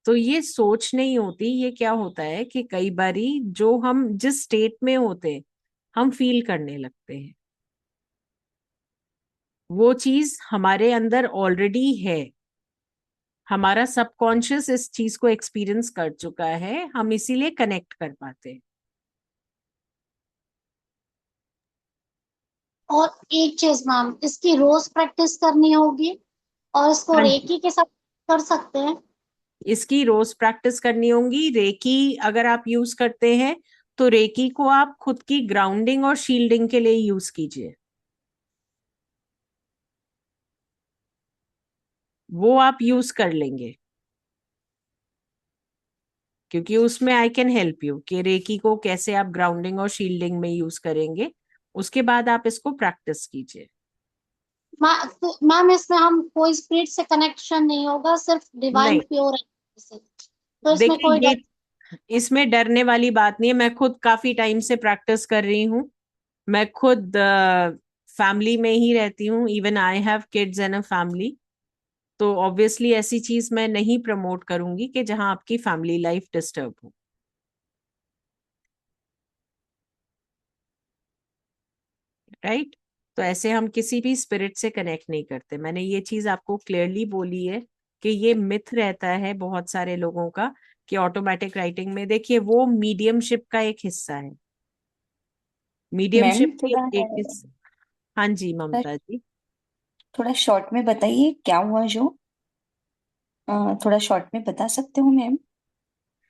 तो ये सोच नहीं होती, ये क्या होता है कि कई बारी जो हम जिस स्टेट में होते हम फील करने लगते हैं, वो चीज हमारे अंदर ऑलरेडी है, हमारा सबकॉन्शियस इस चीज को एक्सपीरियंस कर चुका है, हम इसीलिए कनेक्ट कर पाते हैं। और एक चीज मैम, इसकी रोज प्रैक्टिस करनी होगी और इसको हाँ जी, रेकी के साथ कर सकते हैं? इसकी रोज प्रैक्टिस करनी होगी। रेकी अगर आप यूज करते हैं तो रेकी को आप खुद की ग्राउंडिंग और शील्डिंग के लिए यूज कीजिए, वो आप यूज कर लेंगे, क्योंकि उसमें आई कैन हेल्प यू कि रेकी को कैसे आप ग्राउंडिंग और शील्डिंग में यूज करेंगे। उसके बाद आप इसको प्रैक्टिस कीजिए। मैम इसमें हम कोई स्पिरिट से कनेक्शन नहीं होगा, सिर्फ डिवाइन नहीं, प्योर से, तो इसमें देखिए कोई ये, इसमें डरने वाली बात नहीं है। मैं खुद काफी टाइम से प्रैक्टिस कर रही हूँ, मैं खुद फैमिली में ही रहती हूँ, even I have kids and a family, तो ऑब्वियसली ऐसी चीज मैं नहीं प्रमोट करूंगी कि जहां आपकी फैमिली लाइफ डिस्टर्ब हो। राइट? तो ऐसे हम किसी भी स्पिरिट से कनेक्ट नहीं करते। मैंने ये चीज आपको क्लियरली बोली है कि ये मिथ रहता है बहुत सारे लोगों का कि ऑटोमेटिक राइटिंग में, देखिए वो मीडियमशिप का एक हिस्सा है। मैम मीडियमशिप भी थोड़ा एक हिस्सा। हाँ जी ममता जी। थोड़ा शॉर्ट में बताइए क्या हुआ जो थोड़ा शॉर्ट में बता सकते हो मैम?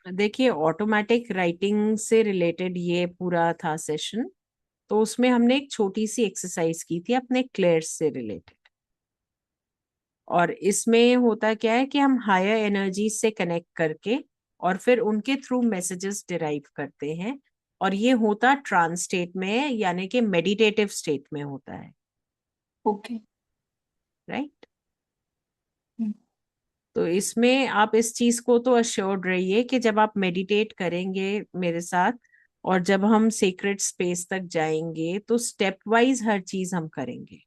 देखिए ऑटोमेटिक राइटिंग से रिलेटेड ये पूरा था सेशन, तो उसमें हमने एक छोटी सी एक्सरसाइज की थी अपने क्लेयर्स से रिलेटेड। और इसमें होता क्या है कि हम हायर एनर्जी से कनेक्ट करके और फिर उनके थ्रू मैसेजेस डिराइव करते हैं, और ये होता ट्रांस स्टेट में, यानी कि मेडिटेटिव स्टेट में होता है। ओके। राइट? तो इसमें आप इस चीज को तो अश्योर्ड रहिए कि जब आप मेडिटेट करेंगे मेरे साथ और जब हम सीक्रेट स्पेस तक जाएंगे तो स्टेप वाइज हर चीज हम करेंगे।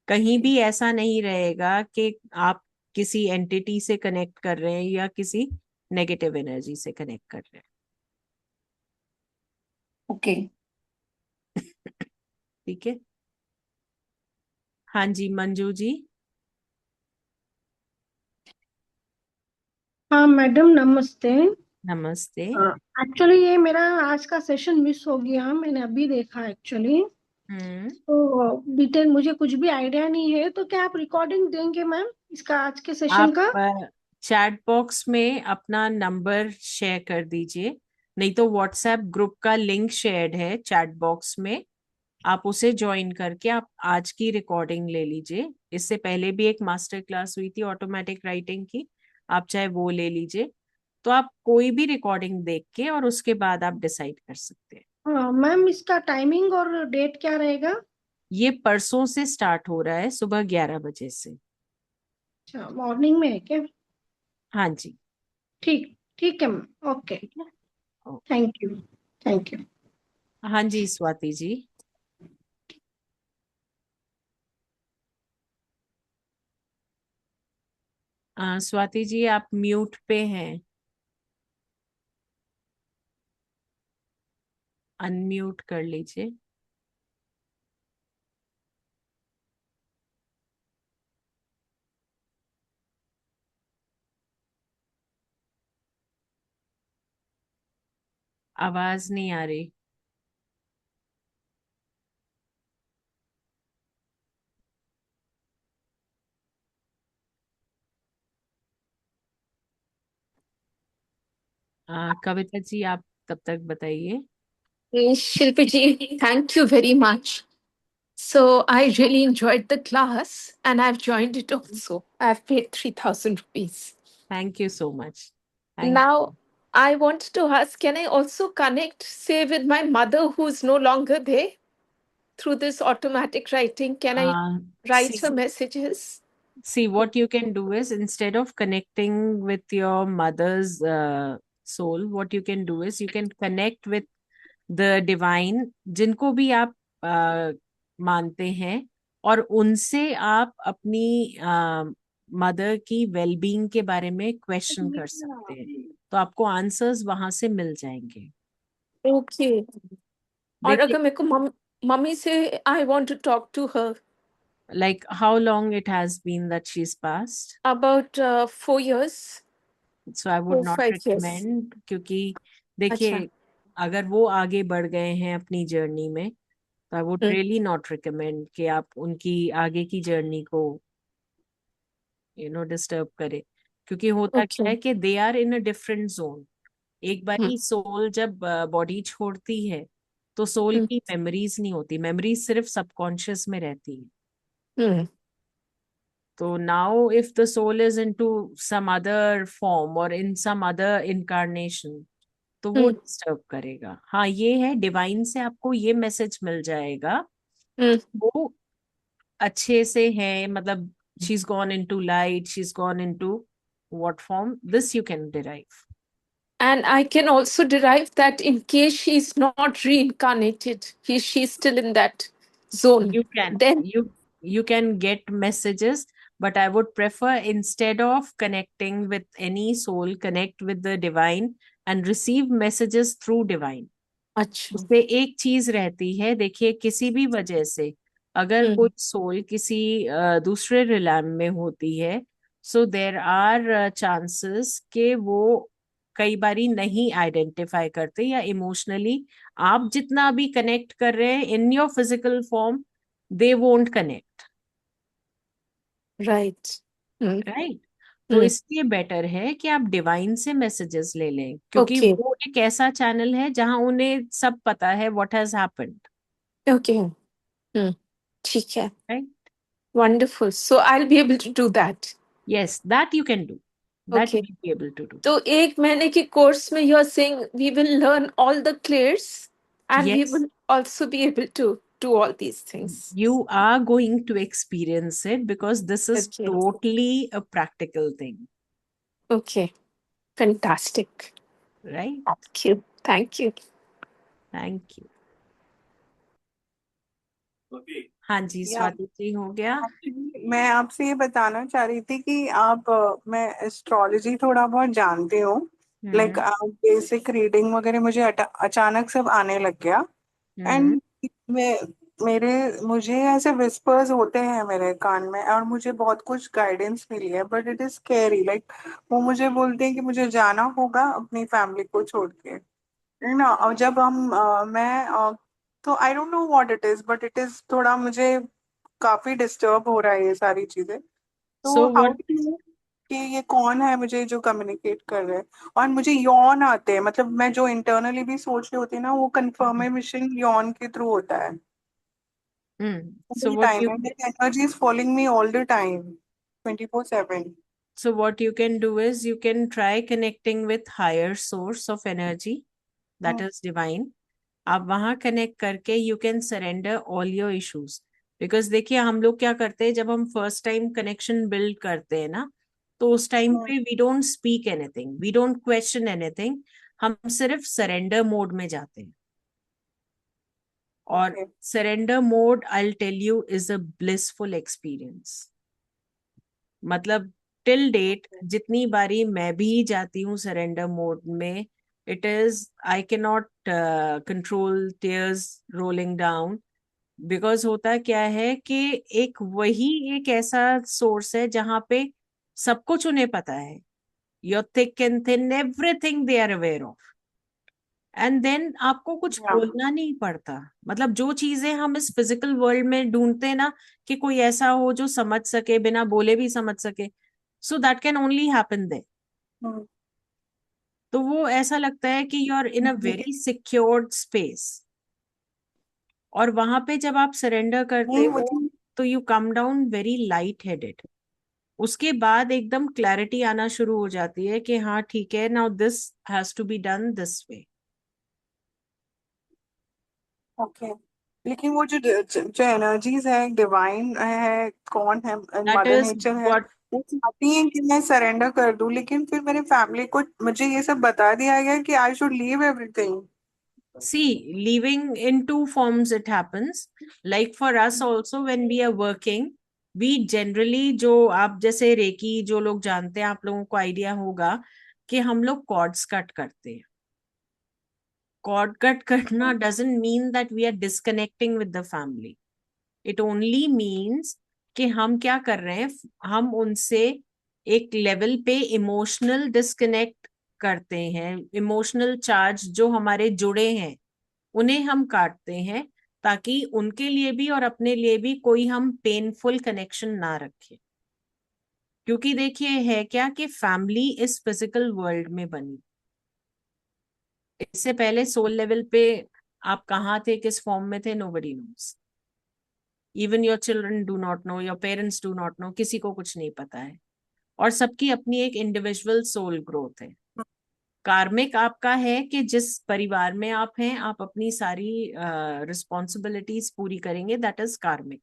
कहीं भी ऐसा नहीं रहेगा कि आप किसी एंटिटी से कनेक्ट कर रहे हैं या किसी नेगेटिव एनर्जी से कनेक्ट कर रहे ओके। हैं। ठीक है। हाँ जी मंजू जी। हाँ मैडम नमस्ते। नमस्ते। एक्चुअली ये मेरा आज का सेशन मिस हो गया, मैंने अभी देखा एक्चुअली। तो डिटेल मुझे कुछ भी आइडिया नहीं है, तो क्या आप रिकॉर्डिंग देंगे मैम इसका आज के सेशन का? आप चैट बॉक्स में अपना नंबर शेयर कर दीजिए, नहीं तो व्हाट्सएप ग्रुप का लिंक शेयर्ड है चैट बॉक्स में, आप उसे ज्वाइन करके आप आज की रिकॉर्डिंग ले लीजिए। इससे पहले भी एक मास्टर क्लास हुई थी ऑटोमेटिक राइटिंग की, आप चाहे वो ले लीजिए। तो आप कोई भी रिकॉर्डिंग देख के और उसके बाद आप डिसाइड कर सकते हैं। हाँ मैम, इसका टाइमिंग और डेट क्या रहेगा? ये परसों से स्टार्ट हो रहा है, सुबह 11 बजे से। अच्छा, मॉर्निंग में है क्या? हाँ जी। ठीक ठीक है मैम, ओके। ठीक है। ओ, थैंक यू। Thank you. हाँ जी स्वाति जी। स्वाति जी आप म्यूट पे हैं, अनम्यूट कर लीजिए। आवाज नहीं आ रही। कविता जी आप तब तक बताइए। Shilpi ji, thank you very much. So I really enjoyed the class and I've joined it also. I've paid 3,000 rupees. Thank you so much. Thank Now, I want to ask, can I also connect, say, with my mother who's no longer there through this automatic writing? Can I write her messages? See, what you can do is, instead of connecting with your mother's soul, what you can do is you can connect with the divine, जिनको भी आप मानते हैं, और उनसे आप अपनी mother की वेलबींग के बारे में क्वेश्चन कर सकते हैं, तो आपको आंसर्स वहां से मिल जाएंगे। Okay. और देखिए, अगर मेरे को मम्मी से I want to talk to her like how long it has been that she's passed? about 4 years, So I would 4, not 5 years. recommend, क्योंकि अच्छा। देखिए अगर वो आगे बढ़ गए हैं अपनी जर्नी में, तो I would really not recommend कि आप उनकी आगे की जर्नी को डिस्टर्ब करे, क्योंकि होता क्या है कि they are in a different zone. एक बारी सोल जब बॉडी छोड़ती है तो सोल की मेमोरीज नहीं होती, मेमोरीज सिर्फ सबकॉन्शियस में रहती है। तो now if the soul is into some other form और इन सम अदर इनकारनेशन, तो वो डिस्टर्ब करेगा। हाँ ये है, डिवाइन से आपको ये मैसेज मिल जाएगा, वो अच्छे से है, मतलब she is gone into light, she is gone into what form, this you can derive. And I can also derive that in case she's not reincarnated, she's still in that zone. You can Then you can get messages, but I would prefer, instead of connecting with any soul, connect with the divine and receive messages through divine. अच्छा उससे एक चीज रहती है, देखिए किसी भी वजह से अगर कोई सोल किसी दूसरे रिलैम में होती है, सो देर आर चांसेस के वो कई बारी नहीं आइडेंटिफाई करते, या इमोशनली आप जितना भी कनेक्ट कर रहे हैं in your physical form, they won't connect, right right? तो इसलिए बेटर है कि आप डिवाइन से मैसेजेस ले लें, क्योंकि ओके वो एक ऐसा चैनल है जहां उन्हें सब पता है व्हाट हैज हैपेंड, ओके ठीक है right? Wonderful so I will be able to do that Yes, that you can do. That Okay. you'll be able to do. तो एक महीने की कोर्स में you are saying we will learn all the clairs and we Yes, will also be able to do all these things. you are going to experience it because this is Okay. totally a practical thing, Okay. Fantastic. right? Thank you. Thank you. Thank you. हाँ जी, स्वाति जी, हो गया? Actually, मैं आपसे ये बताना चाह रही थी कि मैं एस्ट्रोलॉजी थोड़ा बहुत जानती हूँ, लाइक बेसिक रीडिंग वगैरह मुझे अचानक सब आने लग गया एंड मुझे ऐसे विस्पर्स होते हैं मेरे कान में और मुझे बहुत कुछ गाइडेंस मिली है, but it is scary, like वो मुझे बोलते हैं कि मुझे जाना होगा अपनी फैमिली को छोड़ के, है ना? और जब तो आई don't know what it is, but it is थोड़ा मुझे काफी डिस्टर्ब हो रहा है ये सारी चीजें। तो So how what? Do you कि ये कौन है मुझे जो कम्युनिकेट कर रहे हैं? और मुझे यौन आते हैं, मतलब मैं जो इंटरनली भी सोच रही होती है ना, वो कंफर्मेशन यौन के थ्रू होता है So time, and energy is following me all the time 24/7। what you can do is you can try connecting with higher source of energy, that is divine. आप वहां कनेक्ट करके you can surrender all your issues, because देखिए हम लोग क्या करते हैं, जब हम फर्स्ट टाइम कनेक्शन बिल्ड करते हैं ना, तो उस टाइम पे we don't speak anything, we don't question anything, हम सिर्फ सरेंडर मोड में जाते हैं। और surrender mode, I will tell you, is a blissful experience. मतलब टिल डेट जितनी बारी मैं भी जाती हूँ सरेंडर मोड में, it is, I cannot control tears rolling down, because होता क्या है कि एक ऐसा सोर्स है जहां पे सब कुछ उन्हें पता है, your thick and thin, everything they are aware of, and then आपको कुछ बोलना नहीं पड़ता। मतलब जो चीजें हम इस फिजिकल वर्ल्ड में ढूंढते हैं ना, कि कोई ऐसा हो जो समझ सके, बिना बोले भी समझ सके, so that can only happen there. तो वो ऐसा लगता है कि you are in a very secured space, और वहां पे जब आप सरेंडर करते हो तो you come down very light headed. उसके बाद एकदम क्लैरिटी आना शुरू हो जाती है कि हाँ ठीक है, now this has to be done this way. Okay, लेकिन वो जो जो एनर्जीज है, डिवाइन है, कौन है, दैट मदर इज नेचर है, व्हाट, वो चाहती है कि मैं सरेंडर कर दूं, लेकिन फिर मेरी फैमिली को मुझे ये सब बता दिया गया कि I should leave everything. see, leaving in two forms it happens, like for us also when we are working, we generally, जो आप जैसे रेकी जो लोग जानते हैं, आप लोगों को आइडिया होगा कि हम लोग कॉर्ड्स कट करते हैं। कॉर्ड कट करना doesn't mean that we are disconnecting with the family. It only means कि हम क्या कर रहे हैं, हम उनसे एक लेवल पे इमोशनल डिस्कनेक्ट करते हैं। इमोशनल चार्ज जो हमारे जुड़े हैं उन्हें हम काटते हैं, ताकि उनके लिए भी और अपने लिए भी कोई हम पेनफुल कनेक्शन ना रखें। क्योंकि देखिए है क्या कि फैमिली इस फिजिकल वर्ल्ड में बनी, इससे पहले सोल लेवल पे आप कहाँ थे, किस फॉर्म में थे, nobody nose. Even your children do not know, your parents do not know, किसी को कुछ नहीं पता है। और सबकी अपनी एक इंडिविजुअल सोल ग्रोथ है। कार्मिक आपका है कि जिस परिवार में आप हैं, आप अपनी सारी रिस्पॉन्सिबिलिटीज पूरी करेंगे, दैट इज कार्मिक।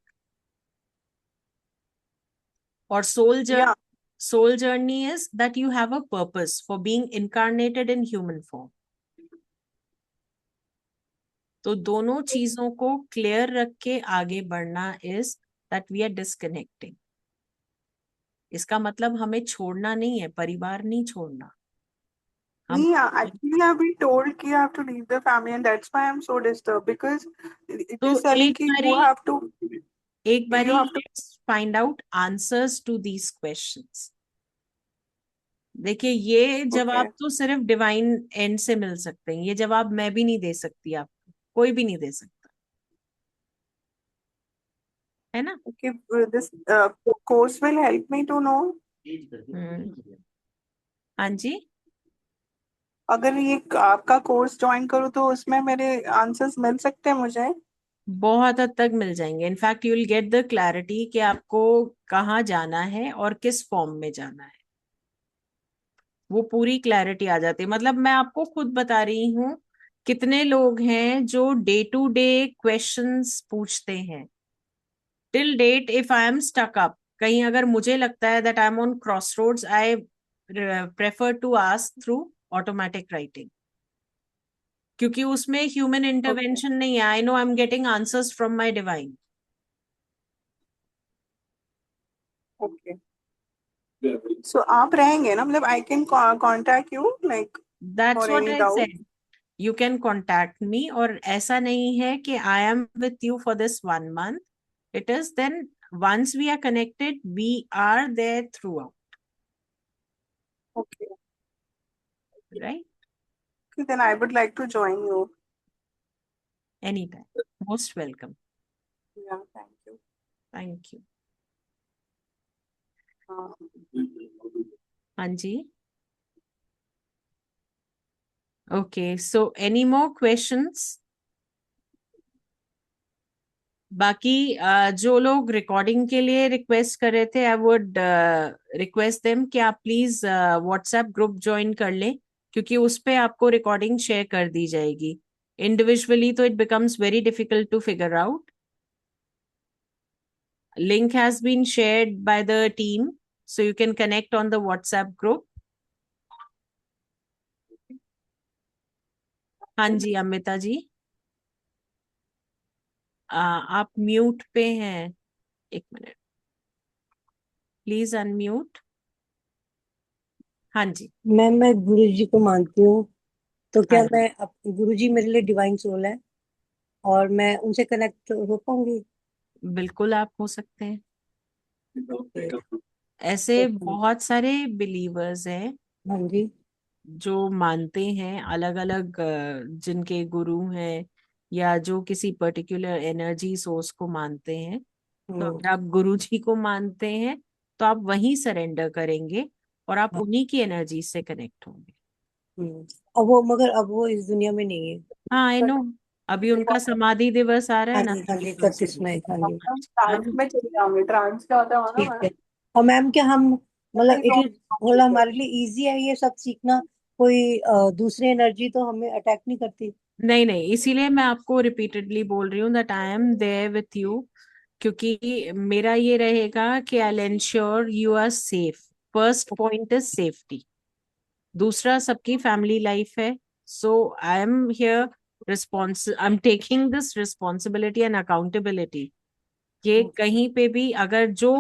और soul journey is that you have a purpose for being incarnated in human form. तो दोनों चीजों को क्लियर रख के आगे बढ़ना is that we are disconnecting. इसका मतलब हमें छोड़ना नहीं है, परिवार नहीं छोड़ना। हम actually I've been told कि you have to leave the family and that's why I'm so disturbed because it तो is telling एक कि बारी you have to let's find out answers to these questions। देखिए, ये जवाब तो सिर्फ डिवाइन एंड से मिल सकते हैं, ये जवाब मैं भी नहीं दे सकती, आपको कोई भी नहीं दे सकता, है ना? okay this course will help me to know। हाँ जी, अगर ये आपका कोर्स ज्वाइन करूँ तो उसमें मेरे आंसर्स मिल सकते हैं मुझे? बहुत हद तक मिल जाएंगे। In fact you will get the clarity कि आपको कहाँ जाना है और किस फॉर्म में जाना है, वो पूरी क्लैरिटी आ जाती है। मतलब मैं आपको खुद बता रही हूँ, कितने लोग हैं जो डे टू डे क्वेश्चंस पूछते हैं। Till date if I am stuck up, कहीं अगर मुझे लगता है that I am on cross roads, I prefer to ask through automatic writing, क्योंकि उसमें ह्यूमन इंटरवेंशन नहीं है। I know I am getting answers from my divine. Okay, so आप रहेंगे ना, मतलब I can contact you like that's for what any I doubt? Said, you can contact me. और ऐसा नहीं है कि I am with you for this 1 month, it is then once we are connected, we are there throughout, okay, right? then I would like to join you. Anytime, most welcome. Yeah, thank you. Thank you. हाँ हाँ जी, okay, so any more questions? बाकी जो लोग recording के लिए request कर रहे थे, आई वुड रिक्वेस्ट देम कि आप प्लीज व्हाट्सएप ग्रुप ज्वाइन कर लें, क्योंकि उस पे आपको रिकॉर्डिंग शेयर कर दी जाएगी। इंडिविजुअली तो it becomes very difficult to figure out. Link has been shared by the team, so you can connect on the WhatsApp group. हाँ जी अमिता जी, आप म्यूट पे हैं, 1 मिनट प्लीज अनम्यूट। हाँ जी, मैं गुरु जी को मानती हूँ, तो क्या हाँ जी, मैं गुरु जी मेरे लिए डिवाइन सोल है और मैं उनसे कनेक्ट हो पाऊंगी? बिल्कुल आप हो सकते हैं। ऐसे बहुत सारे बिलीवर्स हैं हाँ जी। जो मानते हैं, अलग अलग जिनके गुरु हैं या जो किसी पर्टिकुलर एनर्जी सोर्स को मानते हैं। तो अगर आप गुरु जी को मानते हैं तो आप वहीं सरेंडर करेंगे और आप उन्हीं की एनर्जी से कनेक्ट होंगे। अब वो इस दुनिया में नहीं है। हाँ आई नो, अभी उनका समाधि दिवस आ रहा है हाँ ना, जी, हाँ जी, 31 मई। हाँ जी, ट्रांस में चले जाऊंगे, ट्रांस क्या होता है ठीक ना है। और मैम क्या हम मतलब इट इज मतलब हमारे लिए इजी है ये सब सीखना? कोई दूसरी एनर्जी तो हमें अटैक नहीं करती? नहीं नहीं, इसीलिए मैं आपको रिपीटेडली बोल रही हूँ that I am there with you, क्योंकि मेरा ये रहेगा कि I ensure you are safe. First point is safety, दूसरा सबकी फैमिली लाइफ है। So I am here I am taking this responsibility and accountability कि कहीं पे भी अगर जो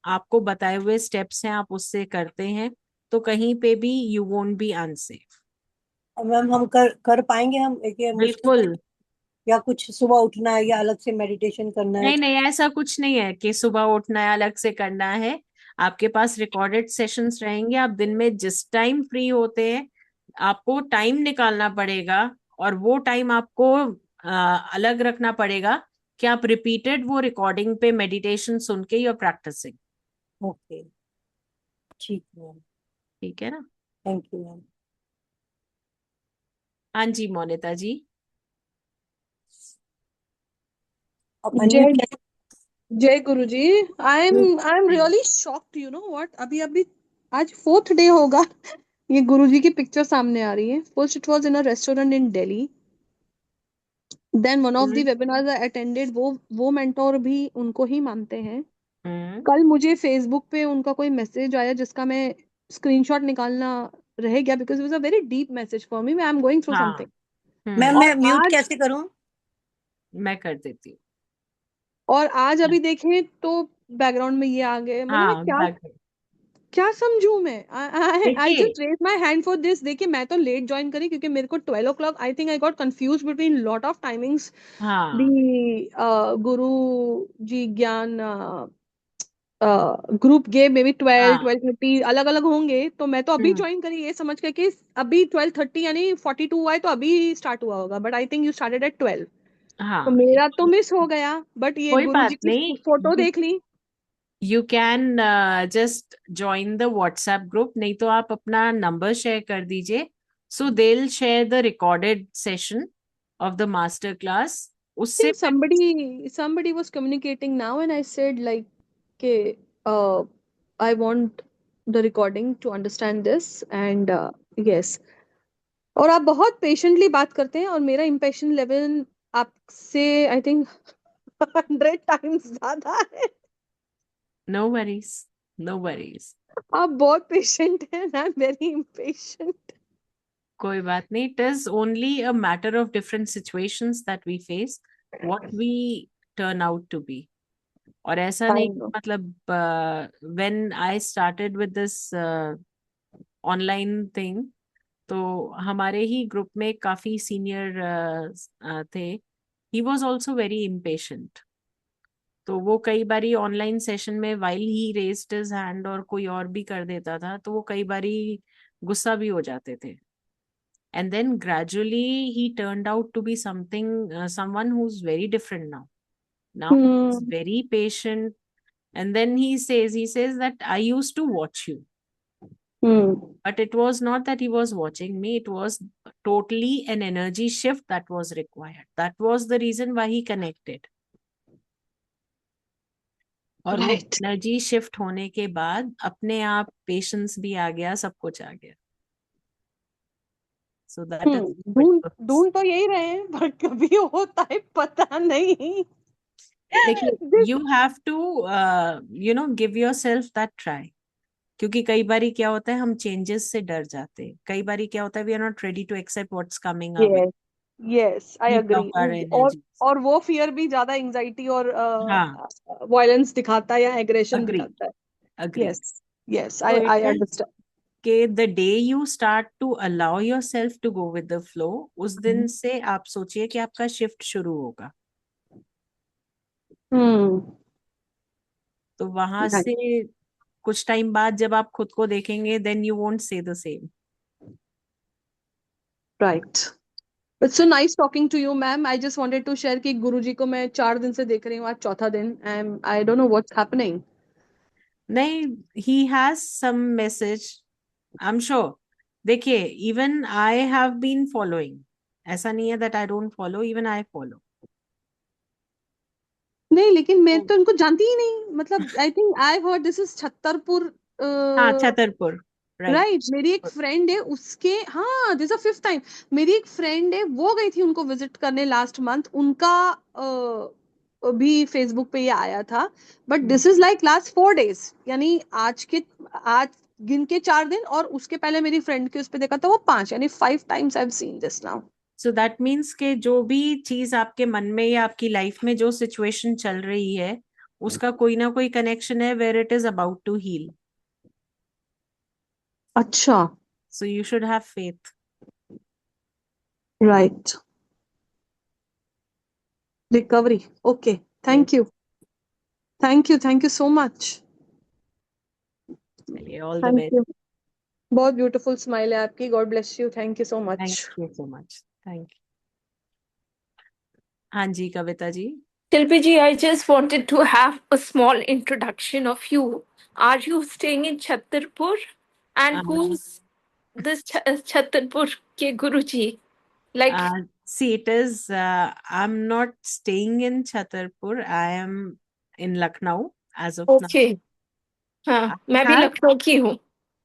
आपको बताए हुए स्टेप्स हैं आप उससे करते हैं तो कहीं पे भी यू वोंट बी अनसेफ। और मैम हम कर पाएंगे? हम ये मुश्किल है बिल्कुल या कुछ सुबह उठना है या अलग से मेडिटेशन करना है? नहीं नहीं, ऐसा कुछ नहीं है कि सुबह उठना है अलग से करना है। आपके पास रिकॉर्डेड सेशंस रहेंगे, आप दिन में जिस टाइम फ्री होते हैं आपको टाइम निकालना पड़ेगा, और वो टाइम आपको अलग रखना पड़ेगा कि आप रिपीटेड वो रिकॉर्डिंग पे मेडिटेशन सुन के यू आर प्रैक्टिसिंग। ओके, ठीक है मैम। ठीक है ना? Thank you ma'am. हाँ जी मोनिता जी। जय जय गुरु जी। I am really shocked, you know what, अभी अभी आज 4th डे होगा ये गुरु जी की पिक्चर सामने आ रही है। First it was in a restaurant in Delhi, then one of the webinars I attended, वो मेंटोर भी उनको ही मानते हैं। कल मुझे फेसबुक पे उनका कोई मैसेज आया जिसका मैं स्क्रीनशॉट निकालना रह गया, because it was a very deep message for me, I am going through something. Ma'am मैं म्यूट कैसे करूं? मैं कर देती हूँ। और आज अभी देखें तो बैकग्राउंड में ये आ गए, मतलब मैं हाँ, क्या क्या समझूं मैं? आई देखिए, just raise my hand for this. देखिए मैं तो लेट ज्वाइन करी क्योंकि मेरे को 12 o'clock, I think I got confuse between lot off timings. हाँ दी गुरु जी ज्ञान ग्रुप गेम मे बी 12, हाँ 12:30 अलग अलग होंगे, तो मैं तो अभी हम्म, ज्वाइन करी ये समझ के कि अभी 12:30 यानी 42 हुआ है, तो अभी स्टार्ट हुआ होगा, but I think you started at 12। तो हाँ, मेरा तो मिस हो गया, बट ये कोई गुरु जी बात की नहीं। फोटो देख ली। You can just join the WhatsApp group, नहीं तो आप अपना नंबर शेयर कर दीजिए, so they will share the recorded session of the master class. उससे Think somebody was communicating now, and I said like, okay, I want the recording to understand this, and yes. और आप बहुत patiently बात करते हैं, और मेरा impatient level आपसे आई थिंक 100 times ज्यादा है। नो वरीज, नो वरीज, आप बहुत पेशेंट हैं, आई एम वेरी इम्पेशेंट। कोई बात नहीं। It is only a matter of different situations that we face, what we turn out to be. और ऐसा आई नहीं, नो। मतलब when I started with this online thing, तो हमारे ही ग्रुप में काफी सीनियर थे, he was also very impatient. तो वो कई बारी ऑनलाइन सेशन में while he raised his hand और कोई और भी कर देता था, तो वो कई बारी गुस्सा भी हो जाते थे। And then gradually he turned out to be something, someone who is very different now. Now is hmm. Very patient. And then he says that I used to watch you, hmm. but it was not that he was watching me. It was totally an energy shift that was required. That was the reason why he connected. और वो right. Energy shift होने के बाद अपने आप patience भी आ गया, सब कुछ आ गया। सो दैट इज ढूंढ ढूंढ तो यही रहे हैं, पर कभी होता है पता नहीं। देखिए, This- you have to give yourself that try. क्योंकि कई बारी क्या होता है, हम चेंजेस से डर जाते हैं। कई बारी क्या होता है, we are not ready to accept what's coming our way. yes, yes, I we agree। Block our और एनर्जी। और वो फियर भी ज्यादा एंजाइटी और हाँ, वायलेंस दिखाता है या एग्रेशन अग्री, दिखाता है। अग्री। यस, यस, तो आई इट इज अंडरस्टैंड। कि the day you start to allow yourself to go with the flow, उस दिन से आप सोचिए कि आपका शिफ्ट शुरू होगा। हम्म। तो वहां से कुछ टाइम बाद जब आप खुद को देखेंगे, then you won't say the same. Right. It's so nice talking to you ma'am. I just wanted to share कि गुरुजी को मैं 4 दिन से देख रही हूँ, आज चौथा दिन। I don't know what's happening. नहीं, he has some message, I am sure. देखिए, even I have been following, ऐसा नहीं है that I don't follow, even I follow. नहीं, लेकिन मैं तो इनको जानती ही नहीं, मतलब I think I heard this is Chhatarpur. हाँ, छतरपुर, राइट। राइट। मेरी एक फ्रेंड है उसके, हाँ, दिस अ 5th टाइम। मेरी एक फ्रेंड है, वो गई थी उनको विजिट करने लास्ट मंथ। उनका भी फेसबुक पे ये आया था, but this is like last 4 days, यानी आज गिन के 4 दिन, और उसके पहले मेरी फ्रेंड के उस पे देखा था वो 5, यानी 5 times I have seen this now. So that means के जो भी चीज आपके मन में या आपकी लाइफ में जो सिचुएशन चल रही है, उसका कोई ना कोई कनेक्शन है where it is about to heal. अच्छा। So you should have faith. Right. Recovery. Okay. Thank you, thank you, thank you so much. चलिए, all the thank best. You. बहुत ब्यूटीफुल स्माइल है आपकी। God bless you. Thank you so thank much. You so much, thank you. हाँ जी, Kavita ji. Tilpiji, I just wanted to have a small introduction of you. Are you staying in Chhatarpur? And who's this Chhatarpur ke Guruji? Like, See, it is, I'm not staying in Chhatarpur. I am in Lucknow as of now. okay. हाँ, I मैं भी have, Lucknow की हूँ.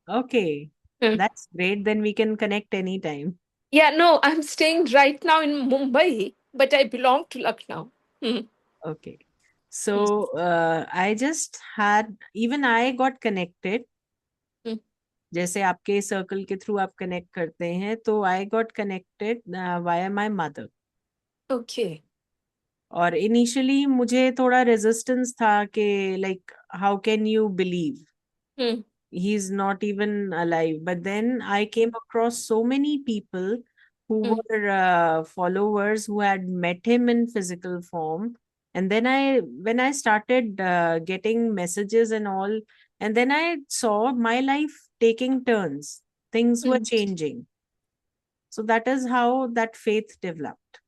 okay, that's great. Then we can connect anytime. Yeah, no, I'm staying right now in Mumbai, but I belong to Lucknow. Okay. So I just had, even I got connected. जैसे आपके circle के through आप connect करते हैं, तो I got connected via my mother. Okay. और initially मुझे थोड़ा रेजिस्टेंस था कि like how can you believe he is not even alive. But then I came across so many people who were followers who had met him in physical form. And then when I started getting messages and all, and then I saw my life taking turns, things were changing. So that is how that faith developed.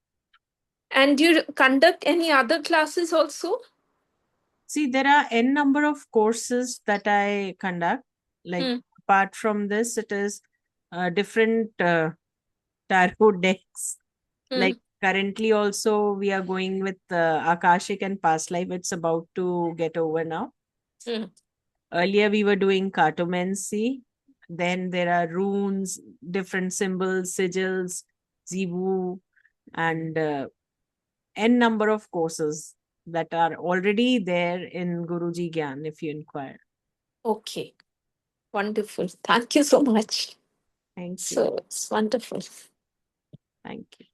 And you conduct any other classes also? See, there are n number of courses that I conduct. Like apart from this, it is different tarot decks. Like currently also we are going with Akashic and past life. It's about to get over now. Earlier we were doing cartomancy. Then there are runes, different symbols, sigils, Zivu, and n number of courses that are already there in Guruji Gyan if you inquire. Okay. Wonderful. Thank you so much. Thank you. So it's wonderful. Thank you.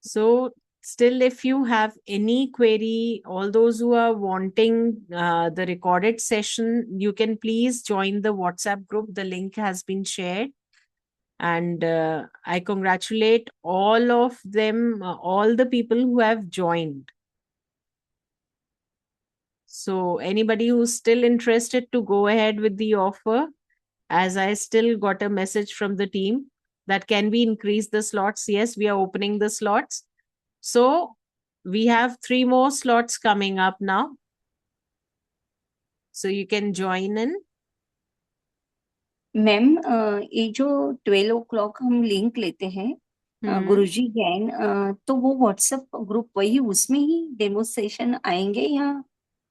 So still, if you have any query, all those who are wanting the recorded session, you can please join the WhatsApp group. The link has been shared. And I congratulate all of them, all the people who have joined. So anybody who's still interested to go ahead with the offer, as I still got a message from the team that can we increase the slots? Yes, we are opening the slots. So we have 3 more slots coming up now. So you can join in. Ma'am ये जो 12 o'clock हम link लेते हैं गुरुजी ज्ञान, तो वो WhatsApp group वही उसमें ही डेमो सेशन आएंगे या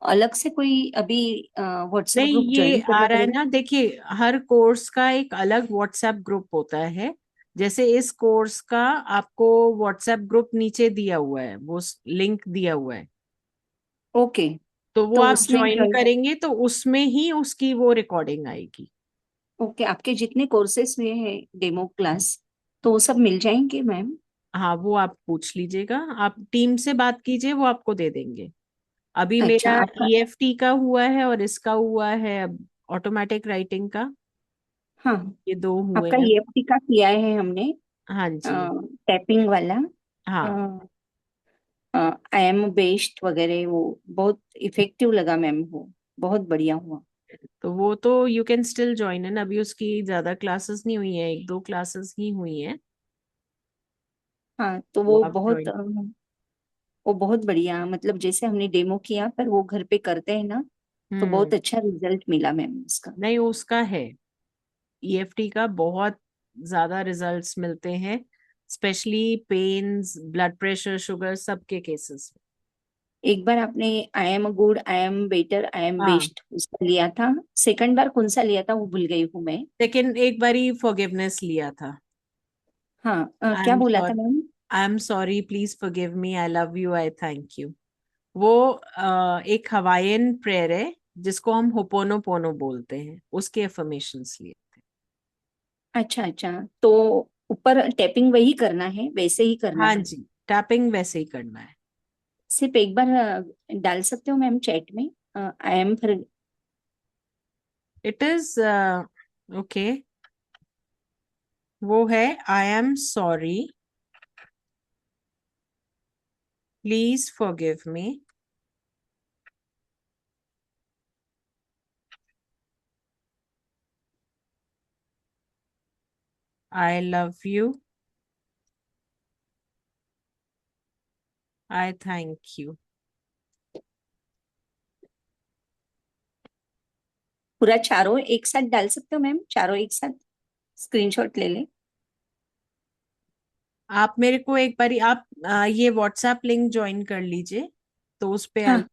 अलग से कोई अभी व्हाट्सएप नहीं, ग्रुप ये ज्वाइन आ करना रहा है पड़ेगा? ना, देखिए हर कोर्स का एक अलग व्हाट्सएप ग्रुप होता है. जैसे इस कोर्स का आपको व्हाट्सएप ग्रुप नीचे दिया हुआ है, वो लिंक दिया हुआ है. ओके, तो वो तो आप उसमें ज्वाइन join- करेंगे तो उसमें ही उसकी वो रिकॉर्डिंग आएगी. ओके, आपके जितने कोर्सेस हुए हैं डेमो क्लास, तो वो सब मिल जाएंगे मैम? हाँ, वो आप पूछ लीजिएगा, आप टीम से बात कीजिए, वो आपको दे देंगे. अभी अच्छा, मेरा आपका EFT का हुआ है और इसका हुआ है अब ऑटोमेटिक राइटिंग का. हाँ, ये 2 हुए आपका हैं. EFT का किया है हमने, हाँ जी. टैपिंग वाला, हाँ, आई एम बेस्ड वगैरह, वो बहुत इफेक्टिव लगा मैम, वो बहुत बढ़िया हुआ. तो वो तो you can still join in. अभी उसकी ज्यादा क्लासेस नहीं हुई है, 1-2 क्लासेस ही हुई हैं. हाँ, तो वो वो आप बहुत ज्वाइन. वो बहुत बढ़िया, मतलब जैसे हमने डेमो किया पर वो घर पे करते हैं ना, तो बहुत अच्छा रिजल्ट मिला मैम उसका. नहीं, उसका है, EFT का बहुत ज्यादा रिजल्ट्स मिलते हैं, specially pains, blood pressure, sugar, सबके केसेस. एक बार आपने I am good, I am better, I am हाँ, बेस्ट उसका लिया था. सेकंड बार कौन सा लिया था वो भूल गई हूँ मैं. लेकिन एक बारी फॉरगिवनेस लिया था. हाँ, आई क्या एम बोला था sorry, ma'am? I am sorry, please forgive me, I love you, I thank you. वो एक हवाईयन प्रेयर है जिसको हम होपोनोपोनो बोलते हैं, उसके अफर्मेशंस लिए. अच्छा अच्छा, तो ऊपर टैपिंग वही करना है, वैसे ही करना हाँ है? जी, टैपिंग वैसे ही करना है. सिर्फ एक बार डाल सकते हो मैम चैट में, आई एम फिर? It is okay. वो है I am sorry, please forgive me, I love you, I thank you. पूरा चारों एक साथ डाल सकते हो मैम? चारों एक साथ स्क्रीनशॉट ले ले. आप मेरे को एक बारी आप ये व्हाट्सएप लिंक ज्वाइन कर लीजिए, तो उस पे हाँ,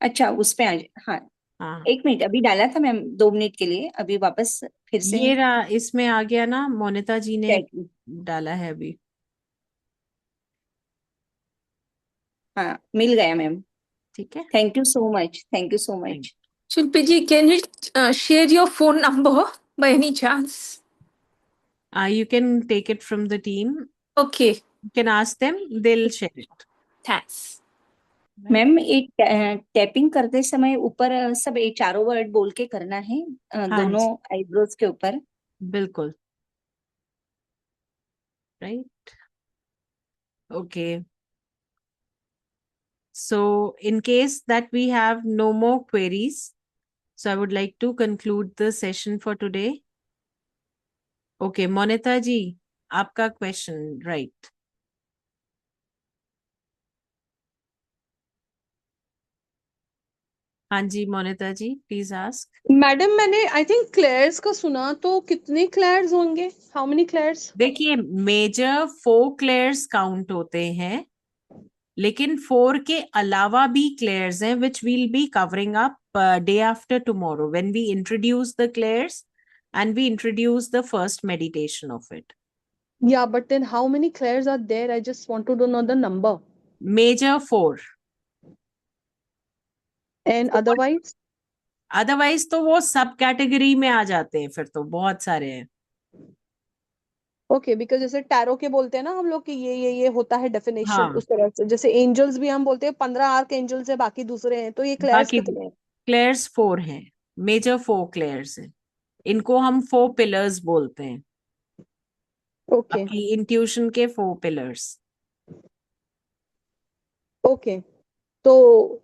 अच्छा उस पे आ हाँ, हाँ, एक मिनट, अभी डाला था मैम 2 मिनट के लिए, अभी वापस फिर से ये रहा, इसमें आ गया ना, मोनिता जी ने चैट में. डाला है अभी. हाँ, मिल गया मैम. ठीक है, thank you so much, thank you so thank. Much. Shilpi ji, can you share your phone number by any chance? You can take it from the team. Okay. You can ask them, they'll share it. Thanks. Ma'am एक tapping करते समय ऊपर सब ये चारों word बोल के करना है दोनों आईब्रोज के ऊपर। बिल्कुल, right? Okay. So in case that we have no more queries, so I would like to conclude the session for today. Okay, Monita ji, आपका question, right? हाँ जी मोनिता जी, प्लीज आस्क। मैडम मैंने आई थिंक क्लेयर्स का सुना, तो कितने क्लेयर्स होंगे? How many क्लेयर्स? देखिए मेजर 4 क्लेयर्स काउंट होते हैं, लेकिन 4 के अलावा भी क्लेयर्स हैं which will be covering up day after tomorrow when we introduce the clears and we introduce the first meditation of it. Yeah, but then how many clairs are there? I just want to know the number. Major 4. And otherwise? Otherwise तो वो सब category में आ जाते हैं, फिर तो बहुत सारे हैं। ओके, बिकॉज जैसे टैरो के बोलते हैं ना हम लोग कि ये होता है डेफिनेशन, हाँ, उस तरह से जैसे एंजल्स भी हम बोलते हैं 15 आर्क एंजल्स है, बाकी दूसरे हैं, तो ये क्लेयर्स बाकी कितने हैं? क्लेयर्स 4 हैं, मेजर 4 क्लेयर्स हैं। इनको हम 4 पिलर्स बोलते हैं। ओके आपकी इंट्यूशन के 4 पिलर्स। ओके, तो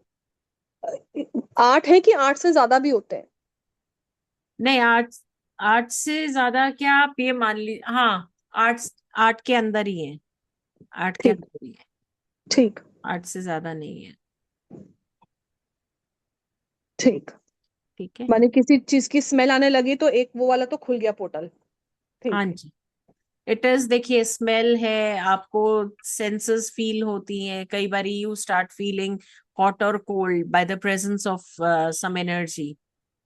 8 है कि 8 से ज्यादा भी होते हैं? नहीं, 8 से ज्यादा क्या, आप ये मान ली, हाँ 8 के अंदर ही है, 8 के ठीक अंदर ही है, ठीक 8 से ज्यादा नहीं है। ठीक, ठीक है, माने किसी चीज की स्मेल आने लगी तो एक वो वाला तो खुल गया पोर्टल। हाँ ठीक। जी। इट इज, देखिए स्मेल है, आपको सेंसेस फील होती हैं, कई बार यू स्टार्ट फीलिंग हॉट और cold by the presence of some energy,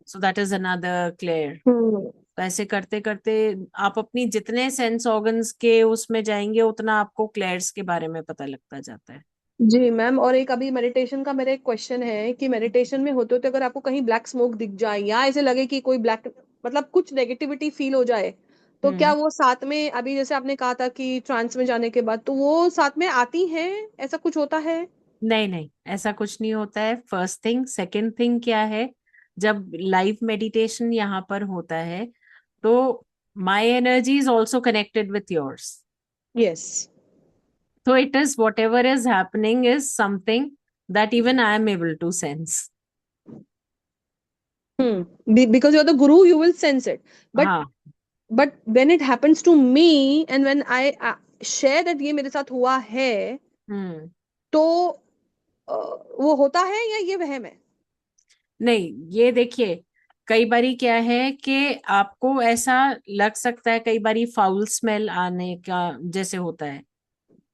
so that is another clair. तो ऐसे करते करते आप अपनी जितने सेंस ऑर्गन्स के उसमें जाएंगे उतना आपको क्लेयर्स के बारे में पता लगता जाता है। जी मैम, और एक अभी मेडिटेशन का मेरा एक क्वेश्चन है कि मेडिटेशन में होते होते अगर आपको कहीं ब्लैक स्मोक दिख जाए या ऐसे लगे कि कोई ब्लैक, मतलब कुछ नेगेटिविटी फील हो जाए, तो क्या वो साथ में, अभी जैसे आपने कहा था कि ट्रांस में जाने के बाद तो वो साथ में आती हैं, ऐसा कुछ होता है? नहीं नहीं, ऐसा कुछ नहीं होता है। फर्स्ट थिंग, सेकंड थिंग क्या है, जब लाइव मेडिटेशन यहाँ पर होता है तो my energy is also connected with yours. Yes. So it is, whatever is happening is something that even I am able to sense. Because you're the guru, you will sense it. हाँ, But when it happens to me and when I share that ये मेरे साथ हुआ है, तो वो होता है या ये वहम है? नहीं, ये देखिए कई बारी क्या है कि आपको ऐसा लग सकता है, कई बारी फाउल स्मेल आने का जैसे होता है,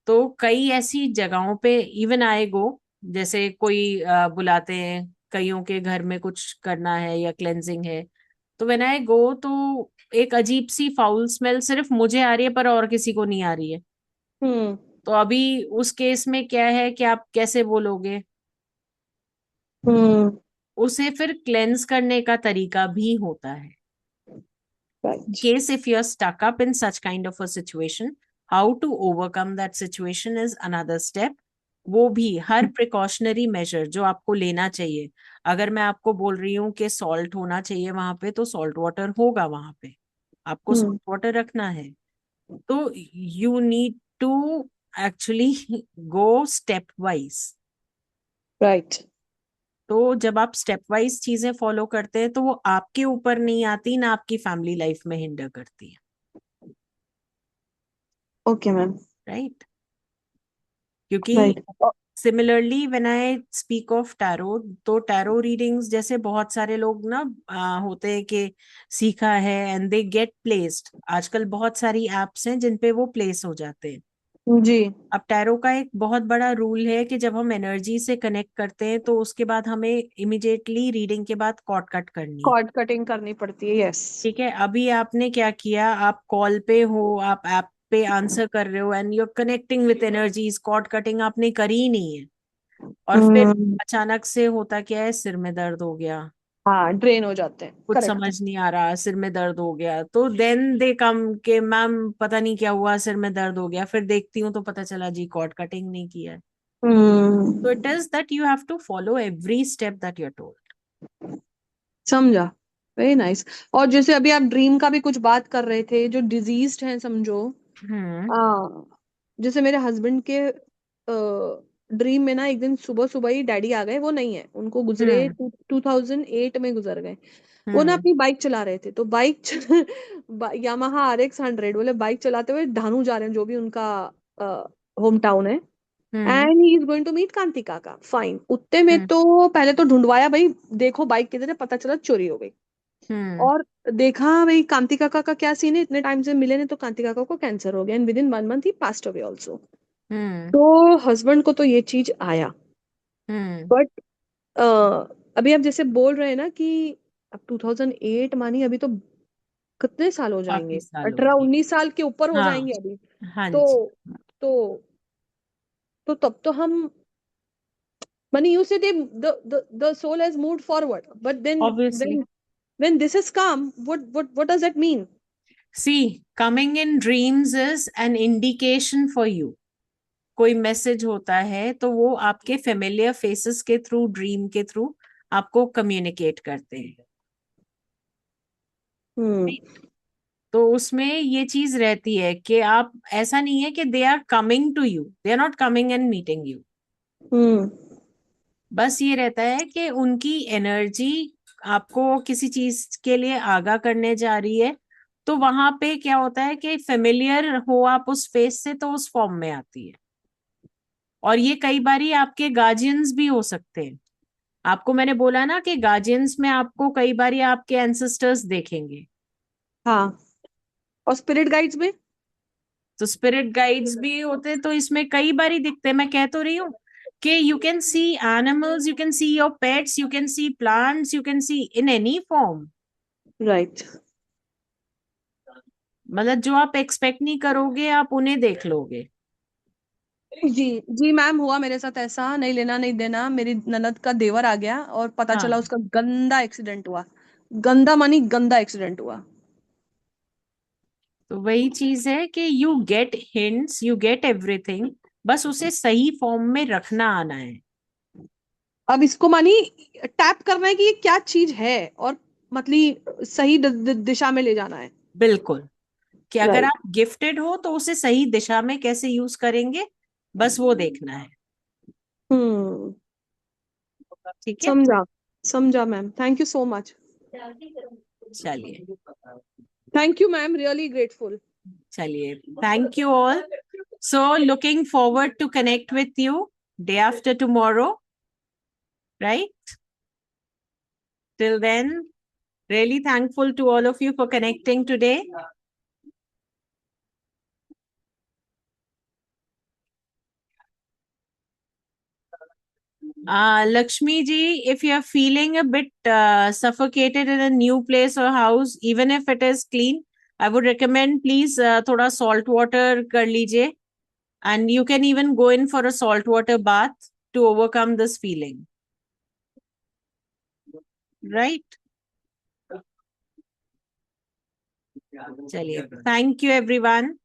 तो कई ऐसी जगहों पे इवन आई गो, जैसे कोई बुलाते हैं, कईयों के घर में कुछ करना है या क्लेंजिंग है, तो व्हेन आई गो तो एक अजीब सी फाउल स्मेल सिर्फ मुझे आ रही है पर और किसी को नहीं आ रही है। तो अभी उस केस में क्या है कि आप कैसे बोलोगे, उसे फिर क्लेंस करने का तरीका भी होता है। Case if you're stuck up in such kind of a situation, how to overcome that situation is another step. वो भी हर प्रिकॉशनरी मेजर जो आपको लेना चाहिए, अगर मैं आपको बोल रही हूँ कि सॉल्ट होना चाहिए वहां पे, तो सॉल्ट वाटर होगा वहां पे, आपको सॉल्ट वाटर रखना है। तो you need to actually go step wise. Right. तो जब आप स्टेप वाइज चीजें फॉलो करते हैं तो वो आपके ऊपर नहीं आती, ना आपकी फैमिली लाइफ में हिंडर करती है। Okay ma'am. राइट, क्योंकि similarly when I speak of tarot, तो टैरो रीडिंग्स जैसे बहुत सारे लोग ना होते हैं कि सीखा है एंड दे गेट प्लेस्ड। आजकल बहुत सारी एप्स हैं जिन पे वो प्लेस हो जाते हैं जी। अब टैरो का एक बहुत बड़ा रूल है कि जब हम एनर्जी से कनेक्ट करते हैं तो उसके बाद हमें इमिडिएटली रीडिंग के बाद कॉर्ड कट करनी है। कॉर्ड कटिंग करनी पड़ती है, यस। ठीक है, अभी आपने क्या किया, आप कॉल पे हो, आप ऐप पे आंसर कर रहे हो and you are connecting with energies, cord cutting आपने करी ही नहीं है, और फिर अचानक से होता क्या है, सिर में दर्द हो गया, हाँ ड्रेन हो जाते हैं, कुछ करेक्ट। समझ नहीं आ रहा, सिर में दर्द हो गया, तो देन दे कम के मैम पता नहीं क्या हुआ, सिर में दर्द हो गया, फिर देखती हूँ तो पता चला जी कॉर्ड कटिंग नहीं किया है। तो it is that you have to follow every step that you are told. समझा, वेरी नाइस। और जैसे अभी आप ड्रीम का भी कुछ बात कर रहे थे, जो डिजीज्ड हैं समझो, जैसे मेरे हस्बैंड के ड्रीम में ना एक दिन सुबह सुबह ही डैडी आ गए, वो नहीं है, उनको गुजरे 2008 में गुजर गए। वो ना अपनी बाइक चला रहे थे, तो यामाहा RX 100, बोले बाइक चलाते हुए धानु जा रहे हैं, जो भी उनका होम टाउन है, and he is going to meet Kanti Kaka. Fine, उतने में तो पहले तो ढूंढवाया भाई, देखो बाइक किधर है, पता चला चोरी हो गई। और देखा भाई कांति काका का क्या सीन है, इतने टाइम से मिले नहीं, तो कांति काका को कैंसर हो गया, and with in 1 month he passed away also. तो हस्बैंड को तो ये चीज आया, बट अभी आप जैसे बोल रहे हैं ना कि अब 2008 मानी, अभी तो कितने साल हो जाएंगे, काफी साल हो 18-19 साल के ऊपर हो हाँ जाएंगे अभी। हाँ तो जी। तो तो तब तो हम, Mani, you say the soul has moved forward, but then Obviously. when this has come, what does that mean? See, coming in dreams is an indication for you. कोई मैसेज होता है तो वो आपके फेमिलियर फेसेस के through, dream के through आपको communicate करते हैं। तो उसमें ये चीज रहती है कि आप, ऐसा नहीं है कि they are coming to you, they are not coming and meeting you. बस ये रहता है कि उनकी एनर्जी आपको किसी चीज के लिए आगाह करने जा रही है, तो वहां पे क्या होता है कि फेमिलियर हो आप उस फेस से, तो उस फॉर्म में आती है। और ये कई बारी आपके गार्जियंस भी हो सकते हैं। आपको मैंने बोला ना कि गार्जियंस में आपको कई बारी आपके एंसेस्टर्स देखेंगे। हाँ, और स्पिरिट गाइड्स में, तो स्पिरिट गाइड्स भी होते, तो इसमें कई बारी दिखते हैं। मैं कह तो रही हूँ कि you can see animals, you can see your pets, you can see plants, you can see in any form. Right. मतलब जो आप एक्सपेक्ट नहीं करोगे आप उन्हें देख लोगे। जी जी मैम, हुआ मेरे साथ ऐसा, नहीं लेना नहीं देना, मेरी ननद का देवर आ गया और पता हाँ, चला उसका गंदा एक्सीडेंट हुआ। गंदा मानी गंदा एक्सीडेंट हुआ। तो वही चीज है कि you get hints, you get everything, बस उसे सही फॉर्म में रखना आना है। अब इसको मानी टैप करना है कि ये क्या चीज है, और मतलब सही दिशा में ले जाना है। बिल्कुल, कि अगर राइट। आप गिफ्टेड हो तो उसे सही दिशा में कैसे यूज करेंगे, बस वो देखना है। हम्म ठीक है, समझा, समझा ma'am, thank you so much. चलिए thank you ma'am, really grateful. चलिए, thank you all. So looking forward to connect with you day after tomorrow, right? Till then, really thankful to all of you for connecting today. Lakshmi ji, if you are feeling a bit suffocated in a new place or house, even if it is clean, I would recommend please thoda salt water kar lijiye, and you can even go in for a salt water bath to overcome this feeling. Right? Chaliye. Thank you everyone.